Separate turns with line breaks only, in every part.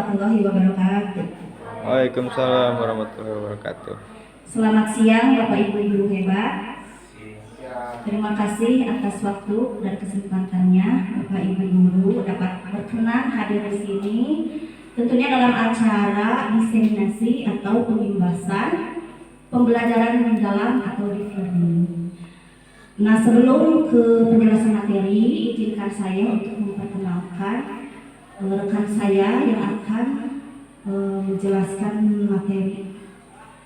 warahmatullahi wabarakatuh.
Waalaikumsalam warahmatullahi wabarakatuh.
Selamat siang Bapak Ibu guru hebat. Terima kasih atas waktu dan kesempatannya Bapak Ibu guru dapat berkenan hadir di sini. Tentunya dalam acara diseminasi atau pembahasan pembelajaran mendalam atau deep learning. Nah, sebelum ke penjelasan materi, izinkan saya untuk memperkenalkan rekan saya yang akan menjelaskan materi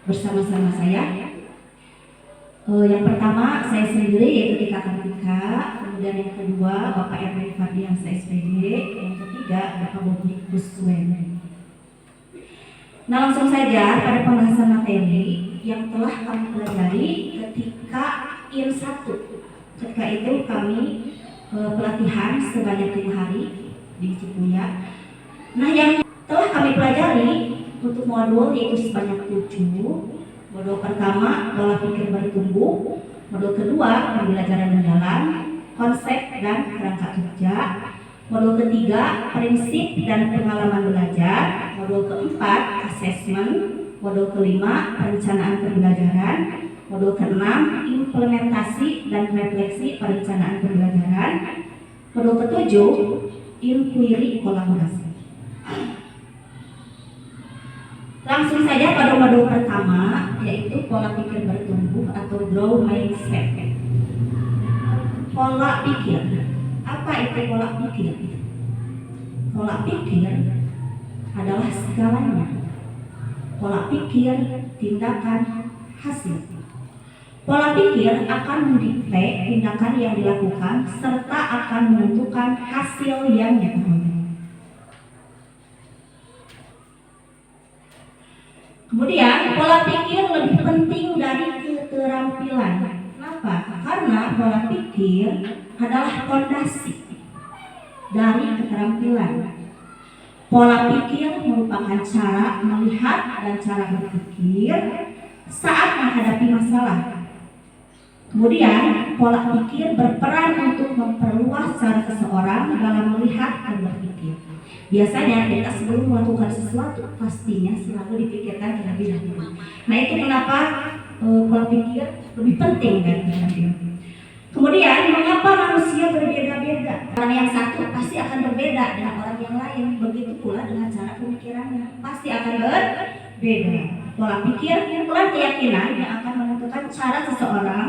bersama-sama saya. Yang pertama saya sendiri yaitu Tika Kartika, kemudian yang kedua Bapak Erwin Fardiansa SPD, yang ketiga Bapak Bobi Kuswen. Nah, langsung saja pada pembahasan materi yang telah kami pelajari ketika IN1. Ketika itu kami pelatihan sebanyak 5 hari di Cipuya. Nah, yang telah kami pelajari untuk modul yaitu sebanyak 7. Modul pertama, pola pikir bertumbuh. Modul kedua, pembelajaran mendalam, konsep dan kerangka kerja. Modul ketiga, prinsip dan pengalaman belajar. Modul keempat, asesmen. Modul kelima, perencanaan pembelajaran. Modul keenam, implementasi dan refleksi perencanaan pembelajaran. Modul ketujuh, inquiry kolaborasi. Langsung saja pada modul pertama, yaitu pola pikir bertumbuh atau grow mindset. Pola pikir. Apa itu pola pikir? Pola pikir adalah segalanya. Pola pikir, tindakan, hasil. Pola pikir akan mendikte tindakan yang dilakukan serta akan menentukan hasil yang diperoleh. Kemudian pola pikir lebih penting dari keterampilan. Kenapa? Karena pola pikir adalah fondasi dari keterampilan. Pola pikir merupakan cara melihat dan cara berpikir saat menghadapi masalah. Kemudian pola pikir berperan untuk memperluas cara seseorang dalam melihat dan berpikir. Biasanya kita sebelum melakukan sesuatu pastinya selalu dipikirkan terlebih dahulu. Nah, itu kenapa pola pikir lebih penting dari keterampilan. Kemudian mengapa manusia berbeda-beda? Orang yang satu pasti akan berbeda dengan orang yang lain. Begitu pula dengan cara pemikirannya pasti akan berbeda. Pola pikir adalah keyakinan yang akan menentukan cara seseorang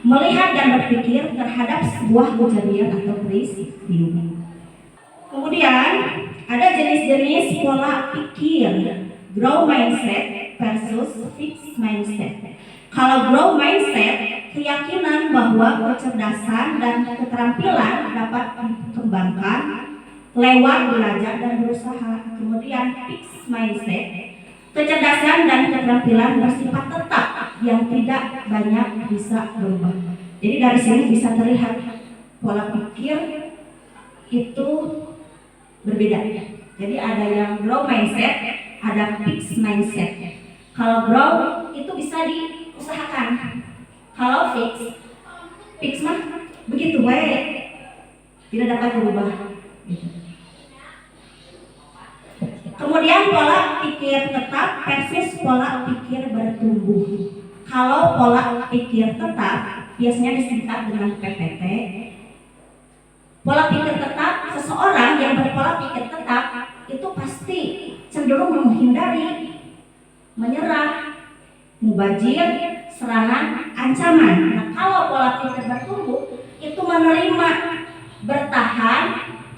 melihat dan berpikir terhadap sebuah kejadian atau peristiwa. Kemudian ada jenis-jenis pola pikir, grow mindset versus fixed mindset. Kalau grow mindset, keyakinan bahwa kecerdasan dan keterampilan dapat dikembangkan lewat belajar dan berusaha. Kemudian fixed mindset, kecerdasan dan keterampilan bersifat tetap yang tidak banyak bisa berubah. Jadi dari sini bisa terlihat pola pikir itu berbeda. Jadi ada yang grow mindset, ada fixed mindset. Kalau grow itu bisa diusahakan. Kalau fix mah begitu baik, tidak dapat berubah. Kemudian pola pikir tetap versus pola pikir bertumbuh. Kalau pola pikir tetap biasanya disingkat dengan PPT. Pola pikir tetap, seseorang yang berpola pikir tetap itu pasti cenderung menghindari, menyerah, mubazir, serangan, ancaman. Nah, kalau pola pikir bertumbuh itu menerima, bertahan,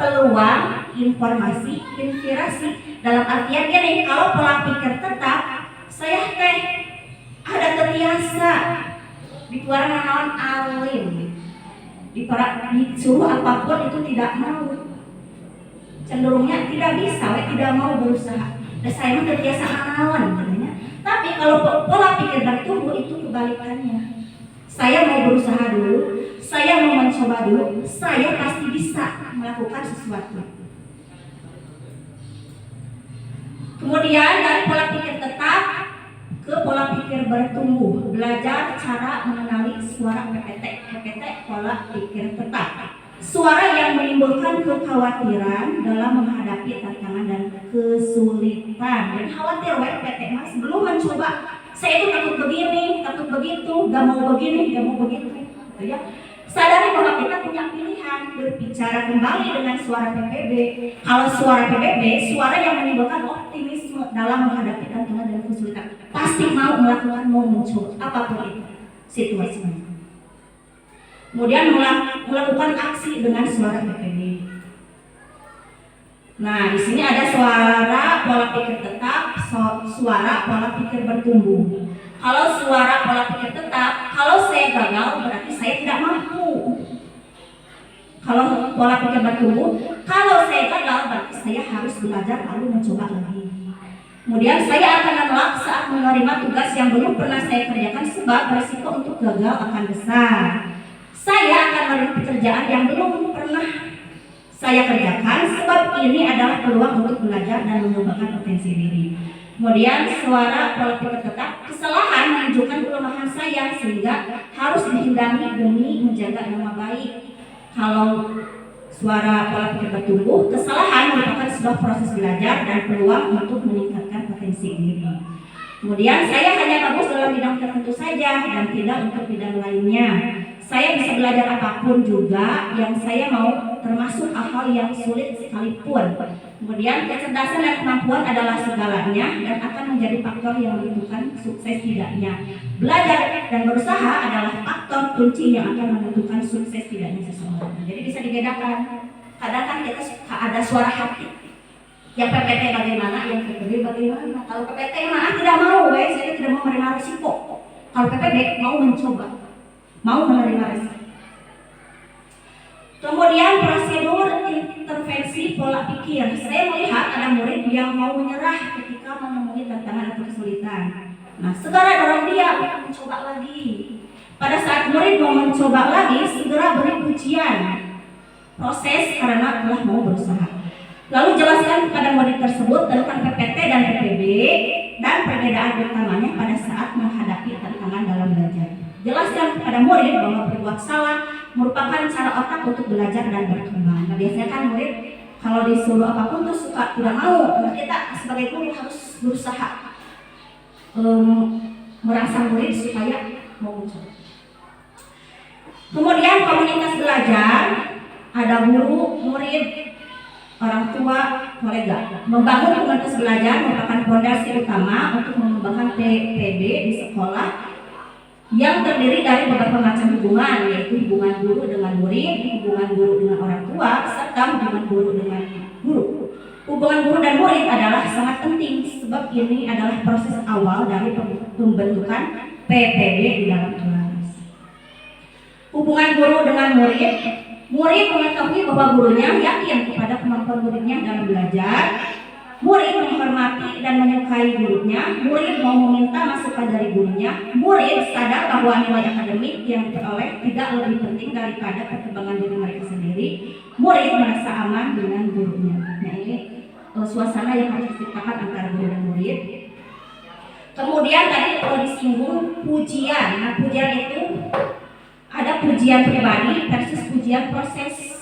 peluang, informasi, inspirasi. Dalam artian gini, kalau pola pikir tetap, saya ada terbiasa di luar naon alim. Disuruh apapun itu tidak mau, cenderungnya tidak bisa, tidak mau berusaha. Dan saya terbiasa naon katanya. Tapi kalau pola pikir bertumbuh itu kebalikannya. Saya mau berusaha dulu, saya mau mencoba dulu, saya pasti bisa melakukan sesuatu. Kemudian dari pola pikir tetap ke pola pikir bertumbuh, belajar cara mengenali suara PPT. PPT pola pikir tetap. Suara yang menimbulkan kekhawatiran dalam menghadapi tantangan dan kesulitan. kesulitan. Dan khawatir PT Mas belum mencoba. Saya itu takut begini, takut begitu, gak mau begini, gak mau begitu. Gitu ya. Sadari bahwa kita punya pilihan berbicara kembali dengan suara PPB. Kalau suara PPB, suara yang menimbulkan optimisme dalam menghadapi tantangan dan kesulitan. Pasti mau melakukan, mau mencoba apapun itu situasinya. Kemudian melakukan aksi dengan suara PPB. Nah, di sini ada suara pola pikir tetap, suara pola pikir bertumbuh. Kalau suara pola pikir tetap, kalau saya gagal berarti saya tidak mampu. Kalau pola pikir bertumbuh, kalau saya gagal berarti saya harus belajar lalu mencoba lagi. Kemudian saya akan menolak saat menerima tugas yang belum pernah saya kerjakan sebab risiko untuk gagal akan besar. Saya akan menerima pekerjaan yang belum pernah saya kerjakan sebab ini adalah peluang untuk belajar dan mengembangkan potensi diri. Kemudian suara pola pikir tetap, kesalahan menunjukkan kelemahan saya sehingga harus dihindari demi menjaga nama baik. Kalau suara pola pikir bertumbuh, kesalahan merupakan sebuah proses belajar dan peluang untuk meningkatkan potensi diri. Kemudian saya hanya bagus dalam bidang tertentu saja dan tidak untuk bidang lainnya. Saya bisa belajar apapun juga yang saya mau, termasuk hal-hal yang sulit sekalipun. Kemudian kecerdasan dan kemampuan adalah segalanya dan akan menjadi faktor yang menentukan sukses tidaknya. Belajar dan berusaha adalah faktor kunci yang akan menentukan sukses tidaknya seseorang. Jadi bisa dibedakan. Kadang kan kita suka ada suara hati. Yang PPT bagaimana, yang PPB bagaimana. Kalau PPT mah tidak mau, saya tidak mau menerima risiko. Kalau PPB mau mencoba, mau menerima risiko. Kemudian prosedur intervensi pola pikir. Saya melihat ada murid yang mau menyerah ketika menemui tantangan atau kesulitan. Nah, segera dorong dia untuk mencoba lagi. Pada saat murid mau mencoba lagi, segera beri pujian. Proses karena telah mau berusaha. Lalu jelaskan kepada murid tersebut tentang PPT dan PPB dan perbedaan utamanya pada saat menghadapi tantangan dalam belajar. Jelaskan kepada murid bahwa berbuat salah merupakan cara otak untuk belajar dan berkembang. Nah, biasanya kan murid kalau disuruh apapun tuh suka tidak mau. Nah, kita sebagai guru harus berusaha merangsang murid supaya mau mencoba. Kemudian komunitas belajar, ada guru, murid, orang tua, kolega. Membangun komunitas belajar merupakan fondasi utama untuk mengembangkan PPB di sekolah yang terdiri dari beberapa macam hubungan, yaitu hubungan guru dengan murid, hubungan guru dengan orang tua, serta hubungan guru dengan guru. Hubungan guru dan murid adalah sangat penting sebab ini adalah proses awal dari pembentukan PPB di dalam kelas. Hubungan guru dengan murid, murid mengetahui bahwa gurunya yakin kepada kemampuan muridnya dalam belajar. Murid menghormati dan menyukai gurunya. Murid mau meminta masukan dari gurunya. Murid sadar bahwa nilai akademik yang diperoleh tidak lebih penting daripada perkembangan diri mereka sendiri. Murid merasa aman dengan gurunya. Nah, ini suasana yang harus diciptakan antara guru dan murid. Kemudian tadi disinggung pujian. Nah, pujian itu ada pujian pribadi versus pujian proses.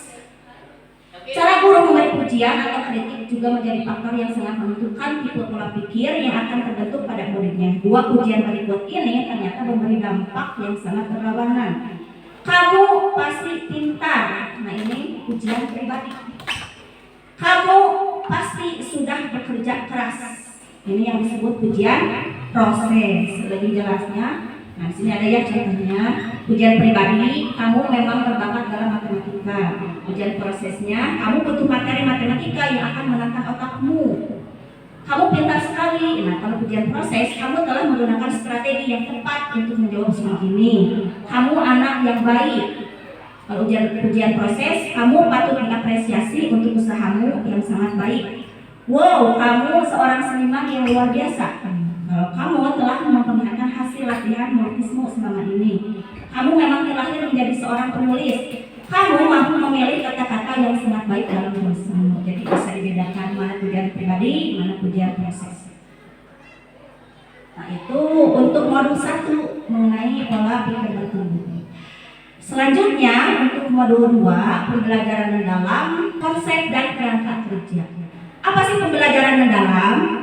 Cara guru memberi pujian atau kritik juga menjadi faktor yang sangat menentukan tipe pola pikir yang akan terbentuk pada muridnya. Dua pujian berikut ini ternyata memberi dampak yang sangat berlawanan. Kamu pasti pintar. Nah, ini pujian pribadi. Kamu pasti sudah bekerja keras. Ini yang disebut pujian proses. Lebih jelasnya, nah, sini ada ya contohnya. Pujian pribadi, kamu memang berbakat dalam matematika. Pujian prosesnya, kamu butuh materi matematika yang akan menantang otakmu. Kamu pintar sekali. Nah, kalau pujian proses, kamu telah menggunakan strategi yang tepat untuk menjawab soal ini. Kamu anak yang baik. Kalau pujian proses, kamu patut diapresiasi untuk usahamu yang sangat baik. Wow, kamu seorang seniman yang luar biasa. Kalau kamu telah memperlihatkan hasil latihan muridisme selama ini. Kamu memang terlahir menjadi seorang penulis. Kamu mampu memilih kata-kata yang sangat baik dalam tulisanmu. Jadi bisa dibedakan mana pujian pribadi, mana pujian proses. Nah, itu untuk modul 1 mengenai pola pikir bertumbuh. Selanjutnya untuk modul 2 pembelajaran mendalam konsep dan kerangka kerja. Apa sih pembelajaran mendalam?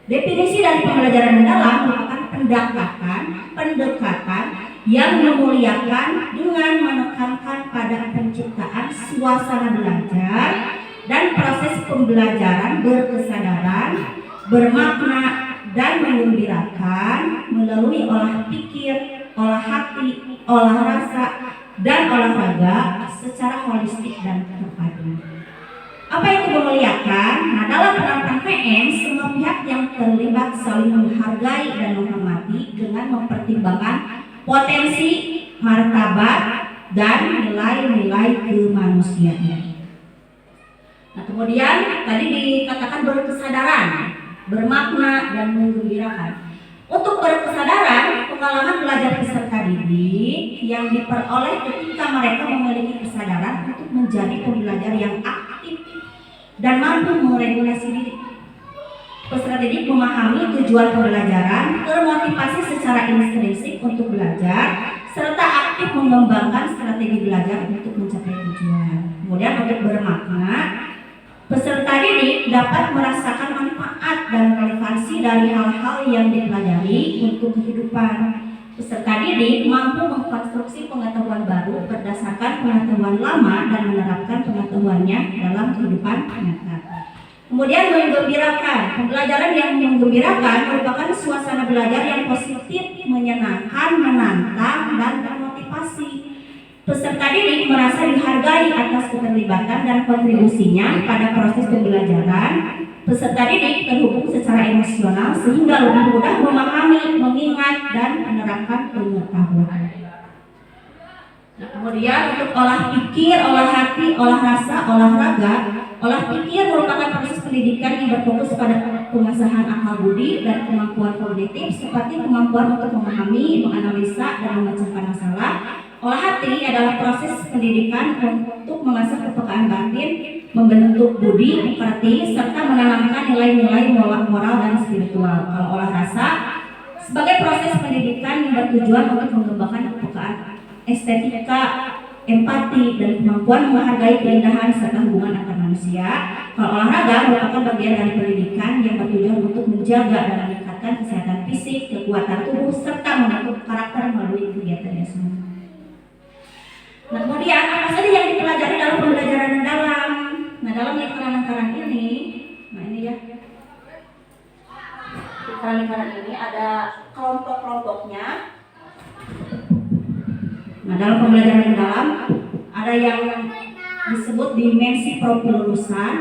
Definisi dari pembelajaran mendalam merupakan pendekatan yang memuliakan dengan menekankan pada penciptaan suasana belajar dan proses pembelajaran berkesadaran, bermakna, dan menggembirakan melalui olah pikir, olah hati, olah rasa, dan olahraga secara holistik dan terpadu. Apa itu memuliakan? Nah, dalam penerapan PN, semua pihak yang terlibat saling menghargai dan menghormati dengan mempertimbangkan potensi, martabat, dan nilai-nilai kemanusiaan. Nah, kemudian tadi dikatakan berkesadaran, bermakna, dan menggembirakan. Untuk berkesadaran, pengalaman belajar peserta didik yang diperoleh ketika mereka memiliki kesadaran untuk menjadi pembelajar yang aktif dan mampu meregulasi diri. Peserta didik memahami tujuan pembelajaran, termotivasi secara intrinsik untuk belajar, serta aktif mengembangkan strategi belajar untuk mencapai tujuan. Kemudian untuk bermakna, peserta didik dapat merasakan manfaat dan relevansi dari hal-hal yang dipelajari untuk kehidupan. Peserta didik mampu mengkonstruksi pengetahuan baru berdasarkan pengetahuan lama dan menerapkan pengetahuannya dalam kehidupan nyata. Kemudian menggembirakan. Pembelajaran yang menggembirakan merupakan suasana belajar yang positif, menyenangkan, menantang, dan termotivasi. Peserta didik merasa dihargai atas keterlibatan dan kontribusinya pada proses pembelajaran. Peserta didik terhubung secara emosional sehingga lebih mudah memahami, mengingat, dan menerapkan pengetahuan. Nah, kemudian untuk olah pikir, olah hati, olah rasa, olahraga. Olah pikir merupakan proses pendidikan yang berfokus pada pengasahan akal budi dan kemampuan kognitif seperti kemampuan untuk memahami, menganalisa, dan memecahkan masalah. Olah hati adalah proses pendidikan untuk mengasah kepekaan batin, membentuk budi, pekerti, serta menanamkan nilai-nilai moral dan spiritual. Kalau olah rasa sebagai proses pendidikan yang bertujuan untuk mengembangkan kepekaan estetika, empati, dan kemampuan menghargai keindahan serta hubungan antar manusia. Kalau olahraga merupakan bagian dari pendidikan yang bertujuan untuk menjaga dan meningkatkan kesehatan fisik, kekuatan tubuh, serta membentuk karakter melalui kegiatan jasmani. Nah, kemudian apa saja yang dipelajari dalam pembelajaran mendalam? Nah, dalam lingkaran-lingkaran ini, nah ini ya, lingkaran-lingkaran ini ada kelompok-kelompoknya. Nah, dalam pembelajaran mendalam ada yang disebut dimensi profil lulusan,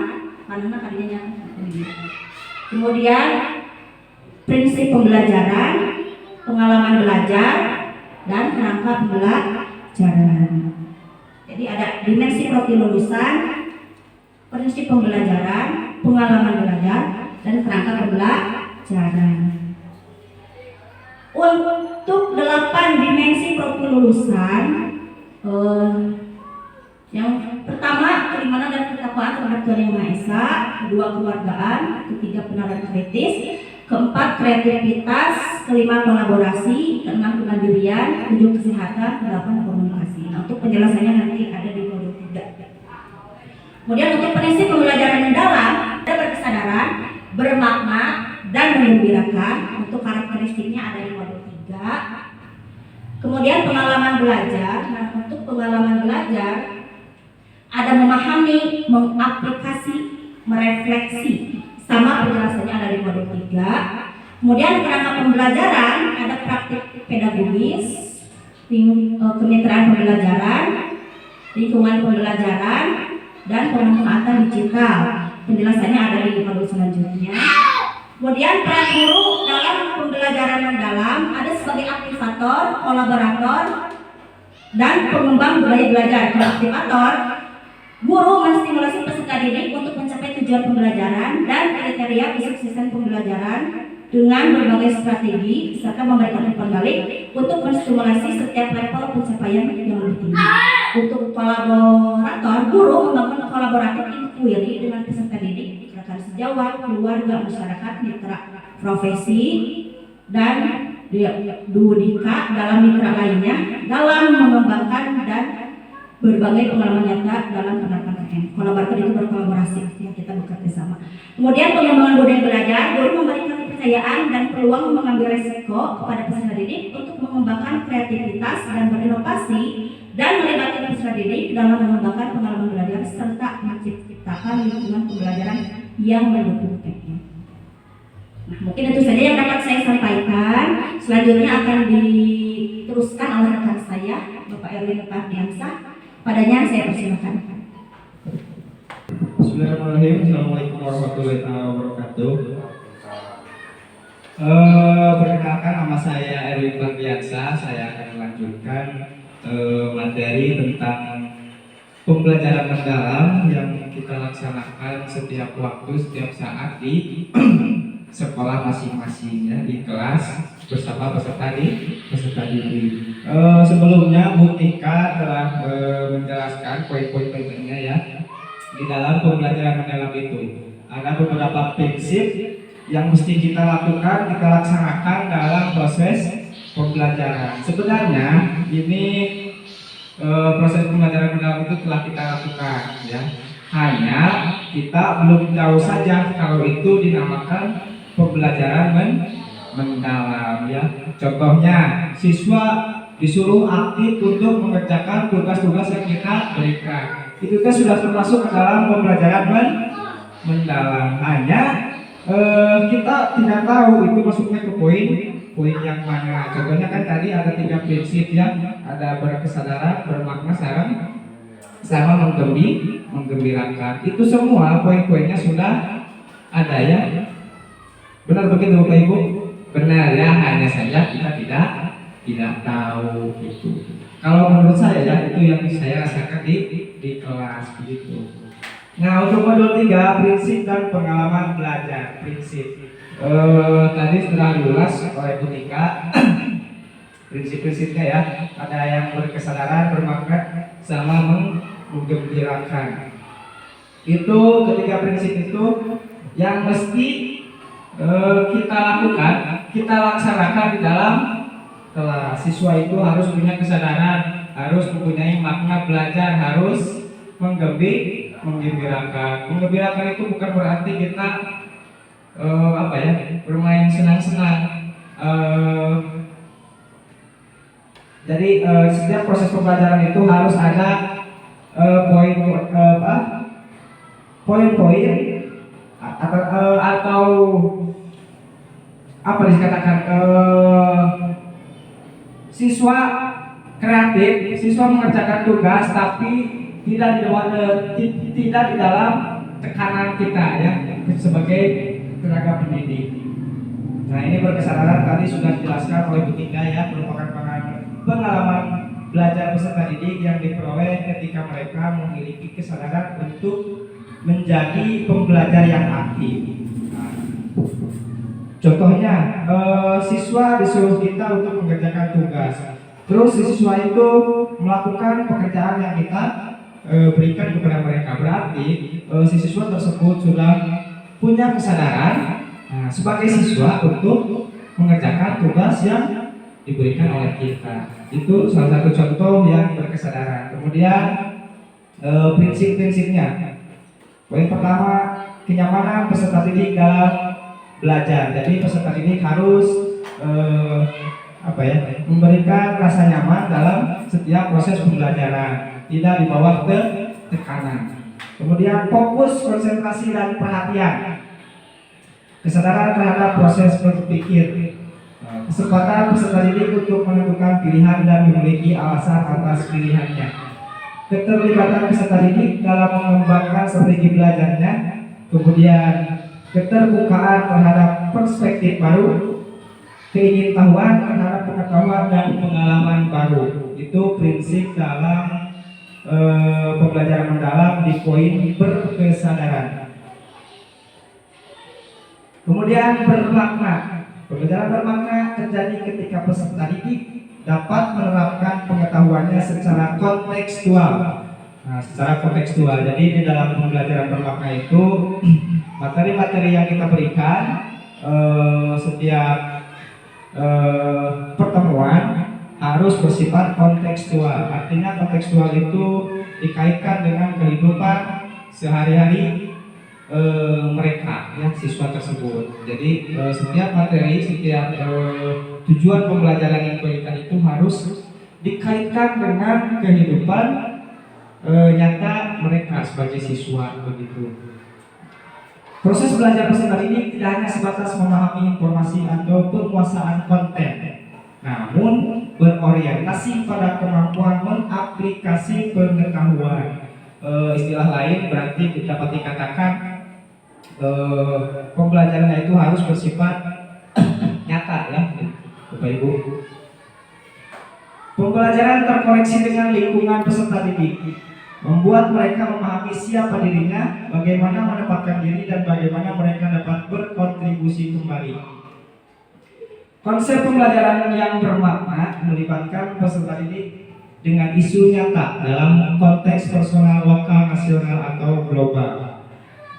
karena tadinya kemudian prinsip pembelajaran, pengalaman belajar, dan kerangka pembelajaran. Jadi ada dimensi profil lulusan, prinsip pembelajaran, pengalaman belajar, dan kerangka pembelajaran. Untuk 8 dimensi profil lulusan, yang pertama keimanan dan ketakwaan terhadap Tuhan Yang Maha Esa, kedua keluargaan, ketiga penalaran kritis, keempat kreativitas, kelima kolaborasi, keenam kemandirian, ketujuh kesehatan, kedelapan komunikasi. Nah, untuk penjelasannya nanti ada di modul 3. Kemudian untuk prinsip pembelajaran mendalam, ada berkesadaran, bermakna, dan menggembirakan. Untuk karakteristiknya ada di modul 3. Kemudian pengalaman belajar. Nah, untuk pengalaman belajar ada memahami, mengaplikasi, merefleksi. Sama penjelasannya ada di modul 3. Kemudian kerangka pembelajaran ada praktik pedagogis, kemitraan pembelajaran, lingkungan pembelajaran, dan pemanfaatan digital. Penjelasannya ada di modul selanjutnya. Kemudian peran guru dalam pembelajaran mendalam ada sebagai aktivator, kolaborator, dan pengembang budaya belajar. Aktivator, guru menstimulasi peserta didik untuk mencapai tujuan pembelajaran dan kriteria kesuksesan pembelajaran dengan berbagai strategi serta memberikan umpan balik untuk menstimulasi setiap level pencapaian yang lebih tinggi. Untuk kolaborator, guru membangun kolaboratif inquiry dengan peserta didik, rekan sejawat, keluarga, masyarakat, mitra profesi, dan Dudika dalam mitra lainnya dalam mengembangkan dan berbagai pengalaman nyata dalam penerapan KM. Kolaborator itu berkolaborasi, yang kita bekerja sama. Kemudian pengembangan budaya belajar, guru memberikan kepercayaan dan peluang mengambil resiko kepada peserta didik untuk mengembangkan kreativitas dan berinovasi dan melibatkan peserta didik dalam mengembangkan pengalaman belajar serta menciptakan lingkungan pembelajaran yang mendukung KM. Nah, mungkin itu saja yang dapat saya sampaikan. Selanjutnya akan diteruskan oleh rekan saya, Bapak Erwin Pardiansah. Padanya saya persilakan.
Bismillahirrahmanirrahim. Assalamualaikum warahmatullahi wabarakatuh. Perkenalkan, nama saya Erwin Pardiansah. Saya akan melanjutkan materi tentang pembelajaran mendalam yang kita laksanakan setiap waktu, setiap saat di sekolah masing-masing, ya, di kelas bersama peserta didik. Sebelumnya Bu Tika telah menjelaskan poin-poin pentingnya, ya, di dalam pembelajaran mendalam itu. Ada beberapa prinsip yang mesti kita lakukan, kita laksanakan dalam proses pembelajaran. Sebenarnya ini proses pembelajaran mendalam itu telah kita lakukan, ya. Hanya kita belum tahu saja kalau itu dinamakan pembelajaran mendalam, ya. Contohnya, siswa disuruh aktif untuk mengerjakan tugas-tugas yang kita berikan. Itu kan sudah termasuk ke dalam pembelajaran mendalam. Hanya kita tidak tahu itu masuknya ke poin yang mana. Contohnya kan tadi ada 3 prinsip, ya. Ada berkesadaran, bermakna, sama menggembirakan. Itu semua poin-poinnya sudah ada, ya. Benar begitu Bapak Ibu? Benar, ya, hanya saja kita tidak tahu itu. Kalau menurut saya, ya, itu yang saya rasakan di kelas begitu. Nah, untuk modul 3, prinsip dan pengalaman belajar. Prinsip tadi sudah diulas oleh Bu Tika. Prinsip-prinsipnya, ya, ada yang berkesadaran, bermakna, sama menggembirakan. Itu ketiga prinsip itu yang mesti kita lakukan, kita laksanakan di dalam kelas. Siswa itu harus punya kesadaran, harus mempunyai makna belajar, harus menggembirakan. Menggembirakan itu bukan berarti kita bermain senang-senang. Jadi setiap proses pembelajaran itu harus ada poin-poin atau apa dikatakan, siswa kreatif, siswa mengerjakan tugas tapi tidak di dalam tekanan kita, ya, sebagai tenaga pendidik. Nah, ini berkesadaran tadi sudah dijelaskan oleh Bu Tika, ya, merupakan pengalaman belajar peserta didik yang diperoleh ketika mereka memiliki kesadaran untuk menjadi pembelajar yang aktif. Contohnya, siswa disuruh kita untuk mengerjakan tugas. Terus siswa itu melakukan pekerjaan yang kita berikan kepada mereka. Berarti si siswa tersebut sudah punya kesadaran sebagai siswa untuk mengerjakan tugas yang diberikan oleh kita. Itu salah satu contoh yang berkesadaran. Kemudian prinsip-prinsipnya. Poin pertama, kenyamanan peserta didik dalam belajar. Jadi peserta didik harus memberikan rasa nyaman dalam setiap proses pembelajaran, tidak di bawah tekanan. Kemudian fokus, konsentrasi, dan perhatian. Kesadaran terhadap proses berpikir. Kesempatan peserta didik untuk menentukan pilihan dan memiliki alasan atas pilihannya. Keterlibatan peserta didik dalam mengembangkan strategi belajarnya. Kemudian keterbukaan terhadap perspektif baru, keingintahuan terhadap pengetahuan dan pengalaman baru. Itu prinsip dalam pembelajaran mendalam di poin berkesadaran. Kemudian bermakna. Pembelajaran bermakna terjadi ketika peserta didik dapat menerapkan pengetahuannya secara kontekstual. Secara kontekstual. Jadi di dalam pembelajaran bermakna itu materi-materi yang kita berikan setiap pertemuan harus bersifat kontekstual. Artinya kontekstual itu dikaitkan dengan kehidupan sehari-hari mereka, ya, siswa tersebut. Jadi setiap materi, setiap tujuan pembelajaran yang diberikan itu harus dikaitkan dengan kehidupan nyata mereka sebagai siswa, begitu. Proses belajar peserta didik tidak hanya sebatas memahami informasi atau penguasaan konten, namun berorientasi pada kemampuan mengaplikasi pengetahuan. Istilah lain berarti dapat dikatakan pembelajarannya itu harus bersifat nyata, ya, Bapak Ibu. Pembelajaran terkoneksi dengan lingkungan peserta didik membuat mereka memahami siapa dirinya, bagaimana menempatkan diri, dan bagaimana mereka dapat berkontribusi kembali. Konsep pembelajaran yang bermakna melibatkan peserta didik dengan isu nyata dalam konteks personal, lokal, nasional, atau global.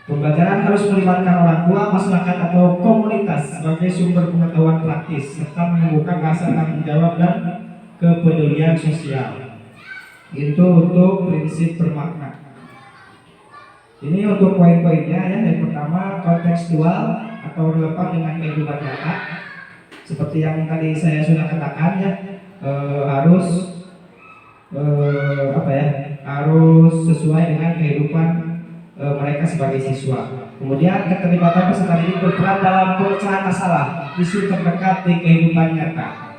Pembelajaran harus melibatkan orang tua, masyarakat, atau komunitas sebagai sumber pengetahuan praktis, serta menumbuhkan rasa tanggung jawab dan kepedulian sosial. Itu untuk prinsip bermakna. Ini untuk poin-poinnya, ya. Yang pertama, kontekstual atau relevan dengan kehidupan nyata. Seperti yang tadi saya sudah katakan, ya, harus harus sesuai dengan kehidupan mereka sebagai siswa. Kemudian keterlibatan peserta didik berperan dalam pemecahan masalah isu terdekat di kehidupan nyata.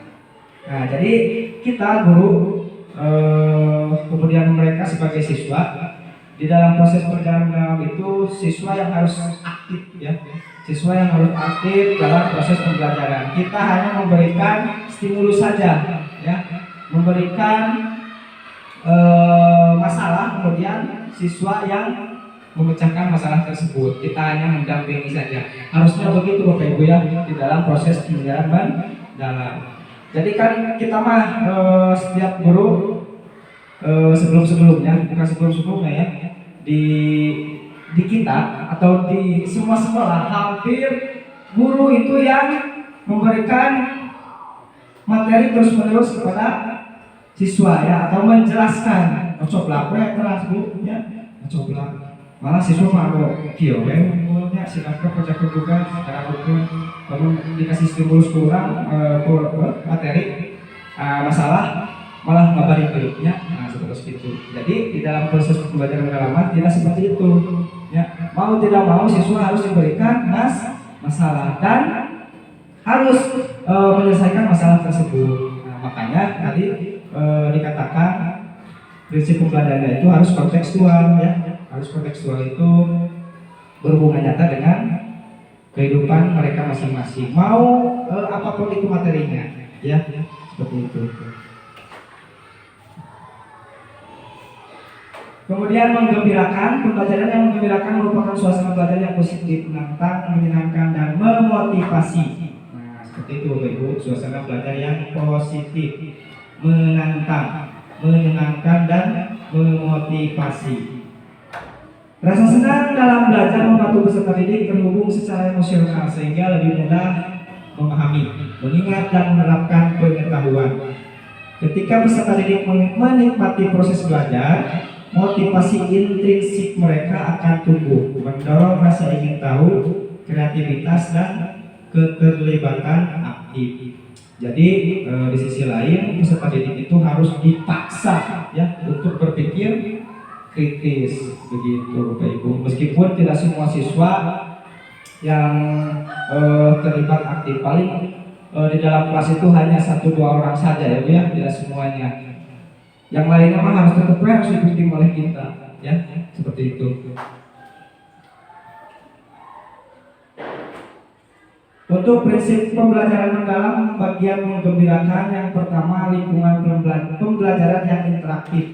Nah, jadi kita guru, kemudian mereka sebagai siswa, di dalam proses perjalanan itu siswa yang harus aktif, ya, siswa yang harus aktif dalam proses pembelajaran. Kita hanya memberikan stimulus saja, ya, memberikan masalah, kemudian siswa yang memecahkan masalah tersebut. Kita hanya mendampingi saja. Harusnya begitu, Bapak Ibu, ya, di dalam proses pembelajaran mendalam. Jadi kan kita mah setiap guru sebelum-sebelumnya, bukan sebelum-sebelumnya, ya, di kita atau di semua sekolah hampir guru itu yang memberikan materi terus-menerus kepada siswa, ya, atau menjelaskan. Coba apa kelas, Bu, ya, coba. Malah siswa mau kieu nya silakan kerja juga secara hukum, kalau dikasih stimulus kurang materi masalah malah ngabarin belumnya. Nah, seperti itu. Jadi di dalam proses pembelajaran pendalaman tidak seperti itu, ya. Mau tidak mau siswa harus diberikan masalah dan harus menyelesaikan masalah tersebut. Nah, makanya tadi dikatakan prinsip pembelajaran itu harus kontekstual, ya. Harus kontekstual itu berhubungan nyata dengan kehidupan mereka masing-masing. Mau apapun itu materinya, ya, seperti itu. Kemudian menggembirakan, pembelajaran yang menggembirakan merupakan suasana belajar yang positif, menantang, menyenangkan, dan memotivasi. Nah, seperti itu, Bapak Ibu, suasana belajar yang positif, menantang, menyenangkan, dan memotivasi. Rasa senang dalam belajar membantu peserta didik terhubung secara emosional sehingga lebih mudah memahami, mengingat, dan menerapkan pengetahuan. Ketika peserta didik menikmati proses belajar, motivasi intrinsik mereka akan tumbuh, mendorong rasa ingin tahu, kreativitas, dan keterlibatan aktif. Jadi di sisi lain peserta didik itu harus dipaksa, ya, untuk berpikir kritis, begitu, Bapak Ibu. Meskipun tidak semua siswa yang terlibat aktif, paling di dalam kelas itu hanya 1-2 orang saja, ya, Bu, ya, tidak semuanya. Yang lainnya mah harus tetap harus dibimbing oleh kita, ya, seperti itu. Untuk prinsip pembelajaran mendalam, bagian menggembirakan yang pertama lingkungan pembelajaran yang interaktif.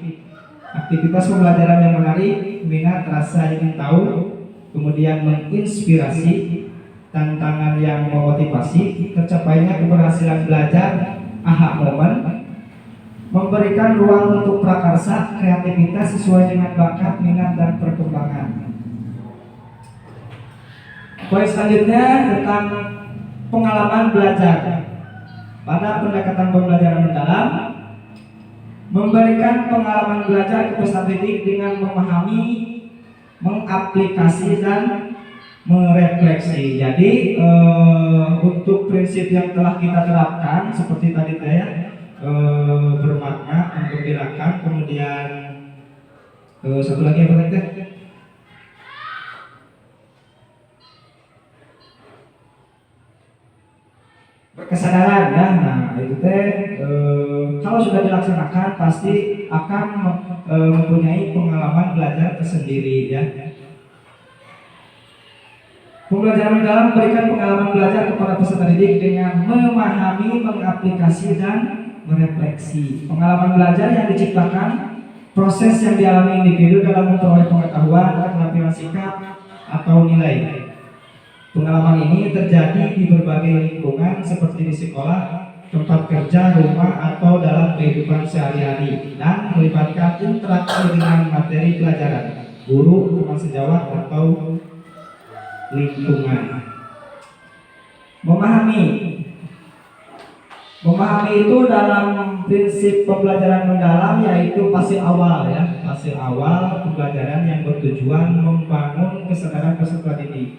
Aktivitas pembelajaran yang menarik, minat, rasa ingin tahu, kemudian menginspirasi, tantangan yang memotivasi, tercapainya keberhasilan belajar, aha moment, memberikan ruang untuk prakarsa, kreativitas sesuai dengan bakat, minat, dan perkembangan. Poin selanjutnya tentang pengalaman belajar. Pada pendekatan pembelajaran mendalam, memberikan pengalaman belajar ke peserta didik dengan memahami, mengaplikasi dan merefleksi. Jadi untuk prinsip yang telah kita terapkan seperti tadi ya, bermakna, menggembirakan, kemudian satu lagi apa tadi? Berkesadaran ya. Nah itu kalau sudah dilaksanakan pasti akan mempunyai pengalaman belajar tersendiri ya. Pembelajaran mendalam memberikan pengalaman belajar kepada peserta didik dengan memahami, mengaplikasi dan merefleksi. Pengalaman belajar yang diciptakan proses yang dialami individu dalam memperoleh pengetahuan, keterampilan sikap atau nilai. Pengalaman ini terjadi di berbagai lingkungan seperti di sekolah, tempat kerja, rumah, atau dalam kehidupan sehari-hari dan melibatkan interaksi dengan materi pelajaran, guru, teman sejawat, atau lingkungan. Memahami itu dalam prinsip pembelajaran mendalam yaitu fase awal ya, fase awal pembelajaran yang bertujuan membangun kesadaran peserta didik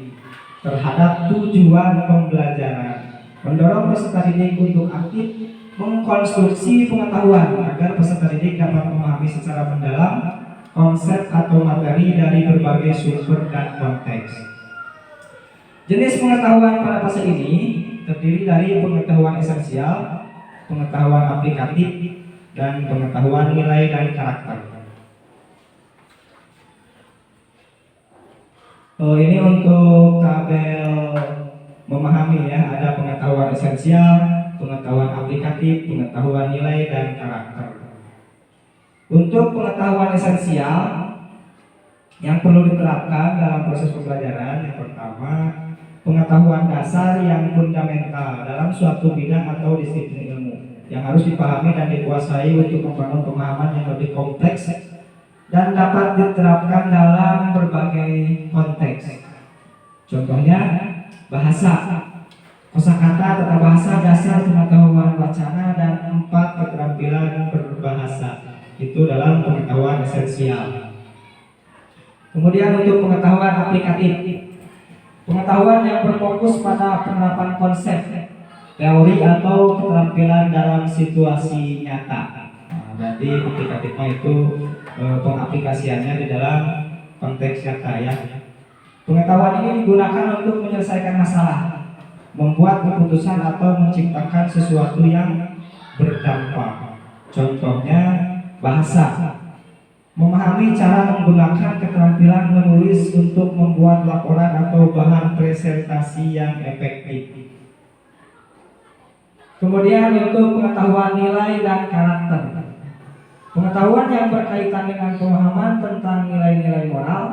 terhadap tujuan pembelajaran, mendorong peserta didik untuk aktif mengkonstruksi pengetahuan agar peserta didik dapat memahami secara mendalam konsep atau materi dari berbagai sumber dan konteks. Jenis pengetahuan pada fase ini terdiri dari pengetahuan esensial, pengetahuan aplikatif, dan pengetahuan nilai dan karakter. Ini untuk tabel memahami ya, ada pengetahuan esensial, pengetahuan aplikatif, pengetahuan nilai dan karakter. Untuk pengetahuan esensial yang perlu diterapkan dalam proses pembelajaran, yang pertama pengetahuan dasar yang fundamental dalam suatu bidang atau disiplin ilmu yang harus dipahami dan dikuasai untuk membangun pemahaman yang lebih kompleks dan dapat diterapkan dalam berbagai konteks. Contohnya bahasa, kosakata, tata bahasa, dasar pengetahuan wacana, dan 4 keterampilan berbahasa. Itu dalam pengetahuan esensial. Kemudian untuk pengetahuan aplikatif, pengetahuan yang berfokus pada penerapan konsep, teori atau keterampilan dalam situasi nyata. Berarti aplikatifnya itu pengaplikasiannya di dalam konteks nyata ya. Pengetahuan ini digunakan untuk menyelesaikan masalah, membuat keputusan atau menciptakan sesuatu yang berdampak. Contohnya bahasa, memahami cara menggunakan keterampilan menulis untuk membuat laporan atau bahan presentasi yang efektif. Kemudian untuk pengetahuan nilai dan karakter, pengetahuan yang berkaitan dengan pemahaman tentang nilai-nilai moral,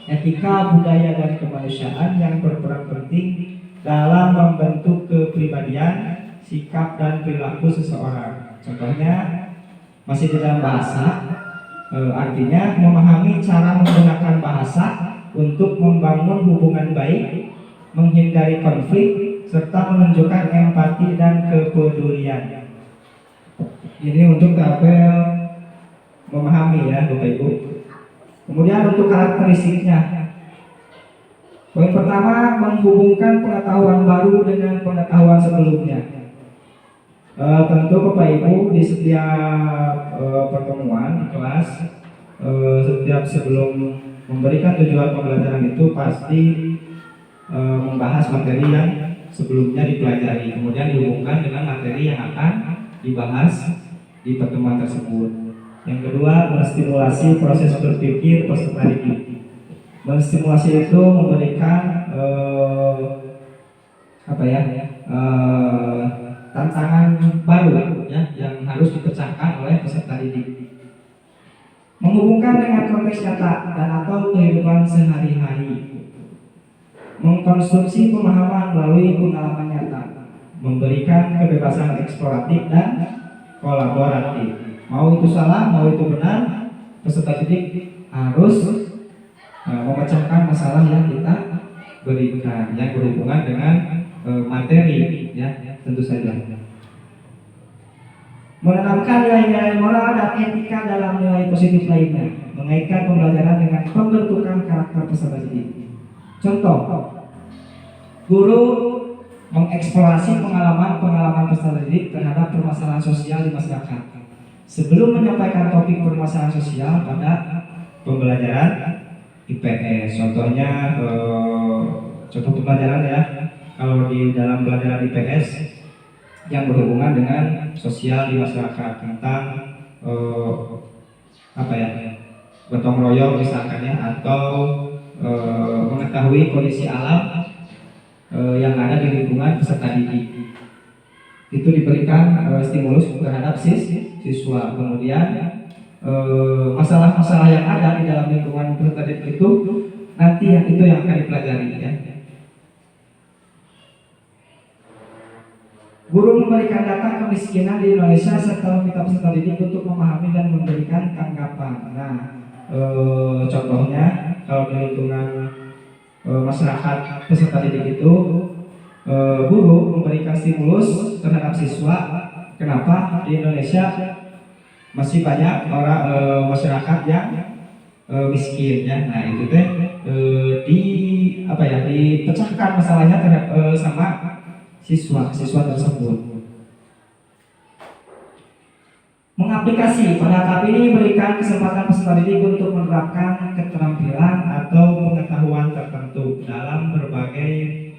etika, budaya, dan kemanusiaan yang berperan penting dalam membentuk kepribadian, sikap, dan perilaku seseorang. Contohnya masih di dalam bahasa, artinya memahami cara menggunakan bahasa untuk membangun hubungan baik, menghindari konflik, serta menunjukkan empati dan kepedulian. Ini untuk tabel memahami ya Bapak Ibu. Kemudian untuk karakteristiknya, poin pertama menghubungkan pengetahuan baru dengan pengetahuan sebelumnya. Tentu Bapak Ibu di setiap pertemuan di kelas, setiap sebelum memberikan tujuan pembelajaran itu pasti membahas materi yang sebelumnya dipelajari, kemudian dihubungkan dengan materi yang akan dibahas di pertemuan tersebut. Yang kedua, menstimulasi proses berpikir peserta didik. Menstimulasi itu memberikan tantangan baru ya, yang harus dipecahkan oleh peserta didik. Menghubungkan dengan konteks nyata dan atau kehidupan sehari-hari. Mengkonstruksi pemahaman melalui pengalaman nyata. Memberikan kebebasan eksploratif dan kolaboratif. Mau itu salah, mau itu benar, peserta didik harus memecahkan masalah yang kita berikan yang berhubungan dengan materi ya, tentu saja. menanamkan nilai-nilai moral dan etika dalam nilai positif lainnya, mengaitkan pembelajaran dengan pembentukan karakter peserta didik. Contoh, guru mengeksplorasi pengalaman-pengalaman peserta didik terhadap permasalahan sosial di masyarakat. Sebelum menyampaikan topik permasalahan sosial pada pembelajaran IPS, contohnya contoh pembelajaran ya, kalau di dalam pelajaran IPS yang berhubungan dengan sosial di masyarakat tentang gotong royong misalkan ya, atau mengetahui kondisi alam yang ada di lingkungan peserta didik. Itu diberikan stimulus terhadap siswa. Kemudian masalah-masalah yang ada di dalam lingkungan peserta didik itu nanti yang akan dipelajari ya. Guru memberikan data kemiskinan di Indonesia serta meminta peserta didik untuk memahami dan memberikan tanggapan. Nah, contohnya kalau di lingkungan masyarakat peserta didik itu, guru memberikan stimulus terhadap siswa. Kenapa di Indonesia masih banyak orang masyarakat yang miskin ya. Nah itu teh dipecahkan masalahnya terhadap sama siswa tersebut. Mengaplikasi pada tahap ini memberikan kesempatan peserta didik untuk menerapkan keterampilan atau pengetahuan tertentu dalam berbagai